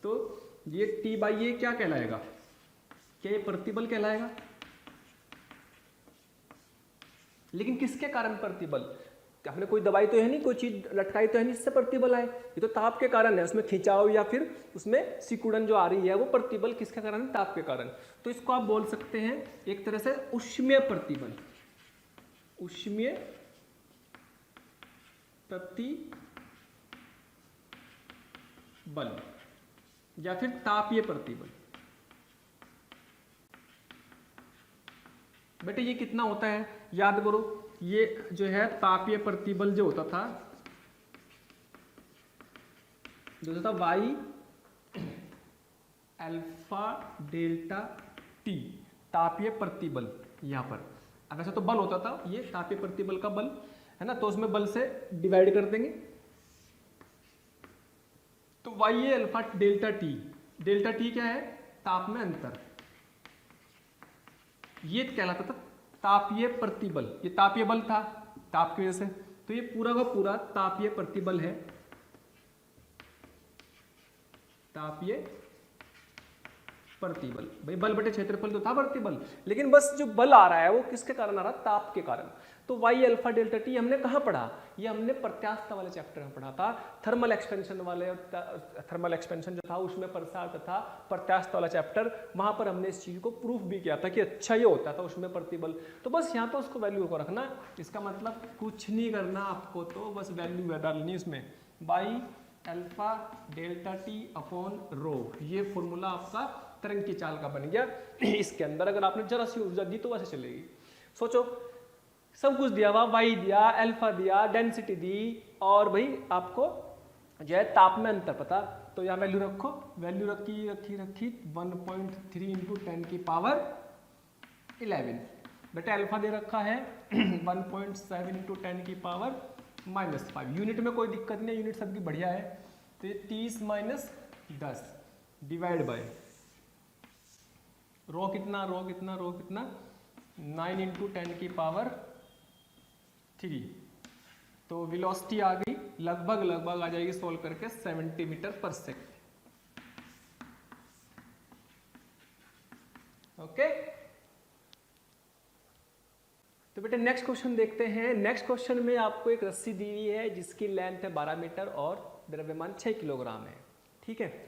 तो ये T/A क्या कहलाएगा, क्या ये प्रतिबल कहलाएगा। लेकिन किसके कारण प्रतिबल, हमने कोई दवाई तो है नहीं, कोई चीज लटकाई तो है नहीं जिससे प्रतिबल आए, ये तो ताप के कारण है, उसमें खिंचाव या फिर उसमें सिकुड़न जो आ रही है वो प्रतिबल किसके कारण है, ताप के कारण। तो इसको आप बोल सकते हैं एक तरह से ऊष्मीय प्रतिबल, ऊष्मीय प्रतिबल या फिर तापीय प्रतिबल। बेटे ये कितना होता है याद करो, ये जो है तापीय प्रतिबल जो होता था, जो होता था वाई अल्फा डेल्टा टी, तापीय प्रतिबल। यहाँ पर अगर से तो बल होता था, ये तापीय प्रतिबल का बल है ना, तो उसमें बल से डिवाइड कर देंगे, तो Y A alpha delta T, delta T क्या है, ताप में अंतर, ये कहलाता था तापीय प्रतिबल। ये तापीय बल था, ताप की वजह से, तो ये पूरा का पूरा तापीय प्रतिबल है, तापीय प्रतिबल। भाई बल बटे क्षेत्रफल तो था प्रतिबल, लेकिन बस जो बल आ रहा है वो किसके कारण आ रहा है, ताप के कारण। तो वाई अल्फा डेल्टा टी हमने कहाँ पढ़ा, ये हमने प्रत्यास्थता वाले चैप्टर में पढ़ा था, थर्मल एक्सपेंशन वाले, थर्मल एक्सपेंशन जो था उसमें प्रसार तथा प्रत्यास्थता वाला चैप्टर, वहां पर हमने इस चीज को प्रूफ भी किया था कि अच्छा ये होता था उसमें प्रतिबल। तो बस यहाँ पे उसको वैल्यू को रखना, इसका मतलब कुछ नहीं करना आपको, तो बस वैल्यू डालनी इसमें, Y alpha delta T upon rho, ये फॉर्मूला आपका तरंग की चाल का बन गया। इसके अंदर अगर आपने जरा सी ऊर्जा दी तो वैसे चलेगी। सोचो सब कुछ दिया हुआ, वाई दिया, अल्फा दिया, डेंसिटी दी, और भाई आपको जो है ताप में अंतर पता, तो यहाँ वैल्यू रखो, वैल्यू रखी 1.3 इंटू 10 की पावर 11, बेटा अल्फा दे रखा है 1.7 इंटू 10 की पावर -5। यूनिट में कोई दिक्कत नहीं है, यूनिट सबकी बढ़िया है। तो ये 30 माइनस 10 डिवाइड बाय रो कितना 9 इंटू 10 की पावर 3। तो वेलोसिटी आ गई लगभग आ जाएगी सोल्व करके 70 मीटर पर सेकेंड। ओके, तो बेटे नेक्स्ट क्वेश्चन देखते हैं। नेक्स्ट क्वेश्चन में आपको एक रस्सी दी हुई है जिसकी लेंथ है 12 मीटर और द्रव्यमान 6 किलोग्राम है, ठीक है।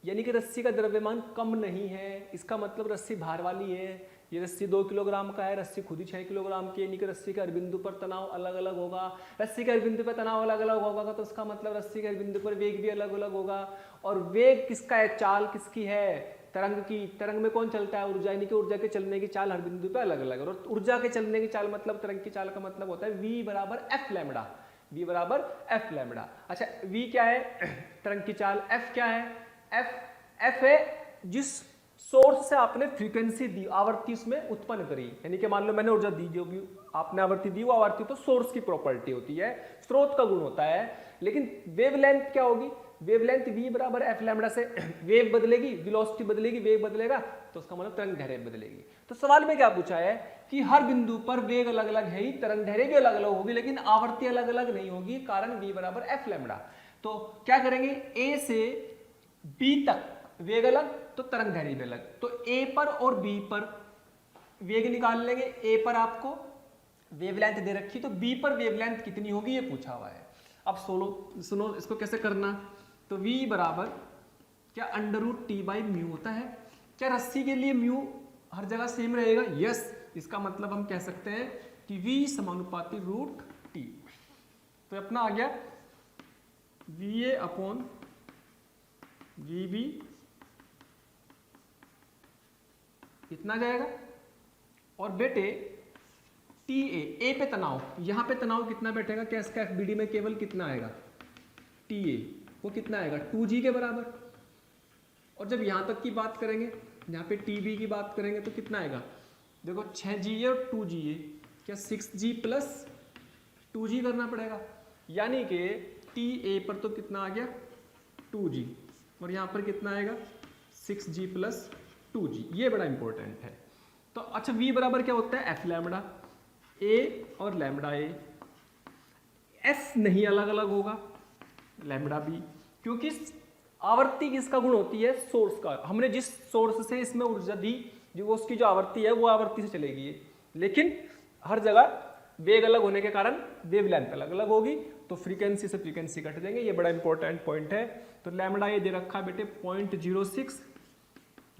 यानी कि रस्सी का द्रव्यमान कम नहीं है, इसका मतलब रस्सी भार वाली है। ये रस्सी 2 किलोग्राम का है, रस्सी खुद ही 6 किलोग्राम की है, यानी कि रस्सी के हर बिंदु पर तनाव अलग अलग होगा। रस्सी के हर बिंदु पर तनाव अलग अलग होगा तो इसका मतलब रस्सी के हर बिंदु पर वेग भी अलग अलग होगा। और वेग किसका है, चाल किसकी है, तरंग की। तरंग में कौन चलता है, ऊर्जा, यानी कि ऊर्जा के चलने की चाल हर बिंदु पे अलग अलग है। और ऊर्जा के चलने की चाल मतलब तरंग की चाल का मतलब होता है v बराबर एफ लैम्बडा, v बराबर एफ लैम्बडा। अच्छा v क्या है, तरंग की चाल, f क्या है, एफ है जिस सोर्स से आपने फ्रीक्वेंसी दी, आवृत्ति उसमें उत्पन्न करी। यानी कि मान लो मैंने ऊर्जा दी, जो भी आपने आवृत्ति दी वो आवृत्ति तो सोर्स की प्रॉपर्टी होती है, स्रोत का गुण होता है। लेकिन वेवलेंथ क्या होगी, वेवलेंथ v बराबर एफ लैम्बडा से वेव बदलेगी, वेलोसिटी बदलेगी, वेग बदलेगा तो उसका मतलब तरंग दैर्घ्य बदलेगी। तो सवाल में क्या पूछा है कि हर बिंदु पर वेग अलग अलग है ही, तरंग दैर्घ्य भी अलग अलग होगी, लेकिन आवृत्ति अलग अलग नहीं होगी, कारण v बराबर एफ लैम्बडा। तो क्या करेंगे, a से b तक वेग अलग तो तरंग दैर्घ्य भी अलग, तो a पर और b पर वेग निकाल लेंगे। a पर आपको वेवलेंथ दे रखी तो b पर वेवलेंथ कितनी होगी ये पूछा हुआ है। अब सुनो इसको कैसे करना, तो v बराबर क्या √t/μ होता है। क्या रस्सी के लिए म्यू हर जगह सेम रहेगा, यस। इसका मतलब हम कह सकते हैं कि v समानुपाती √t। तो अपना आ गया va अपॉन vb इतना जाएगा। और बेटे TA, A पे तनाव, यहाँ पे तनाव कितना बैठेगा, क्या इसका FBD में केवल कितना आएगा, TA वो कितना आएगा 2G के बराबर। और जब यहाँ तक की बात करेंगे, यहाँ पे TB की बात करेंगे तो कितना आएगा, देखो 6G और 2G, क्या 6G प्लस 2G करना पड़ेगा। यानी कि TA पर तो कितना आ गया 2G, और यहाँ पर कितना आएगा 6G प्लस 2G, ये बड़ा इंपॉर्टेंट है। तो अच्छा v बराबर क्या होता है एफ लैम्बडा, a और लैम्बडा a, f नहीं अलग अलग होगा, लैम्बडा b, क्योंकि आवृत्ति किसका गुण होती है, सोर्स का। हमने जिस सोर्स से इसमें ऊर्जा दी, जो उसकी जो आवृत्ति है वो आवृत्ति से चलेगी, लेकिन हर जगह वेग अलग होने के कारण वेवलेंथ अलग अलग होगी, तो फ्रीक्वेंसी से फ्रीक्वेंसी कट देंगे, ये बड़ा इंपॉर्टेंट पॉइंट है। तो लैम्बडा ये दे रखा है बेटे 0.06,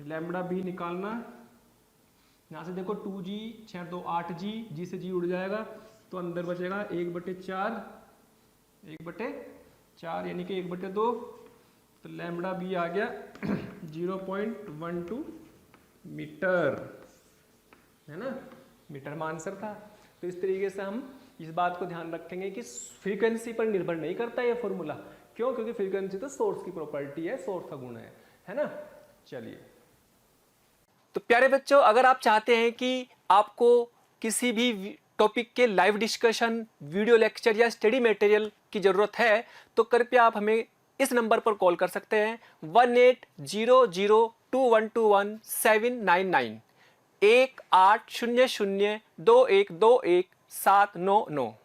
लैम्बडा बी निकालना, यहाँ से देखो 2G 6 2 8G, G से G उड़ जाएगा तो अंदर बचेगा 1/4, 1/4 यानी कि 1/2, तो लैम्बडा बी आ गया 0.12 मीटर, है ना, मीटर में आंसर था। तो इस तरीके से हम इस बात को ध्यान रखेंगे कि फ्रीक्वेंसी पर निर्भर नहीं करता ये फॉर्मूला, क्यों, क्योंकि फ्रीक्वेंसी तो सोर्स की प्रॉपर्टी है, सोर्स का गुण है ना। चलिए, तो प्यारे बच्चों, अगर आप चाहते हैं कि आपको किसी भी टॉपिक के लाइव डिस्कशन, वीडियो लेक्चर या स्टडी मटेरियल की जरूरत है तो कृपया आप हमें इस नंबर पर कॉल कर सकते हैं 18002121 799, 18002121 799।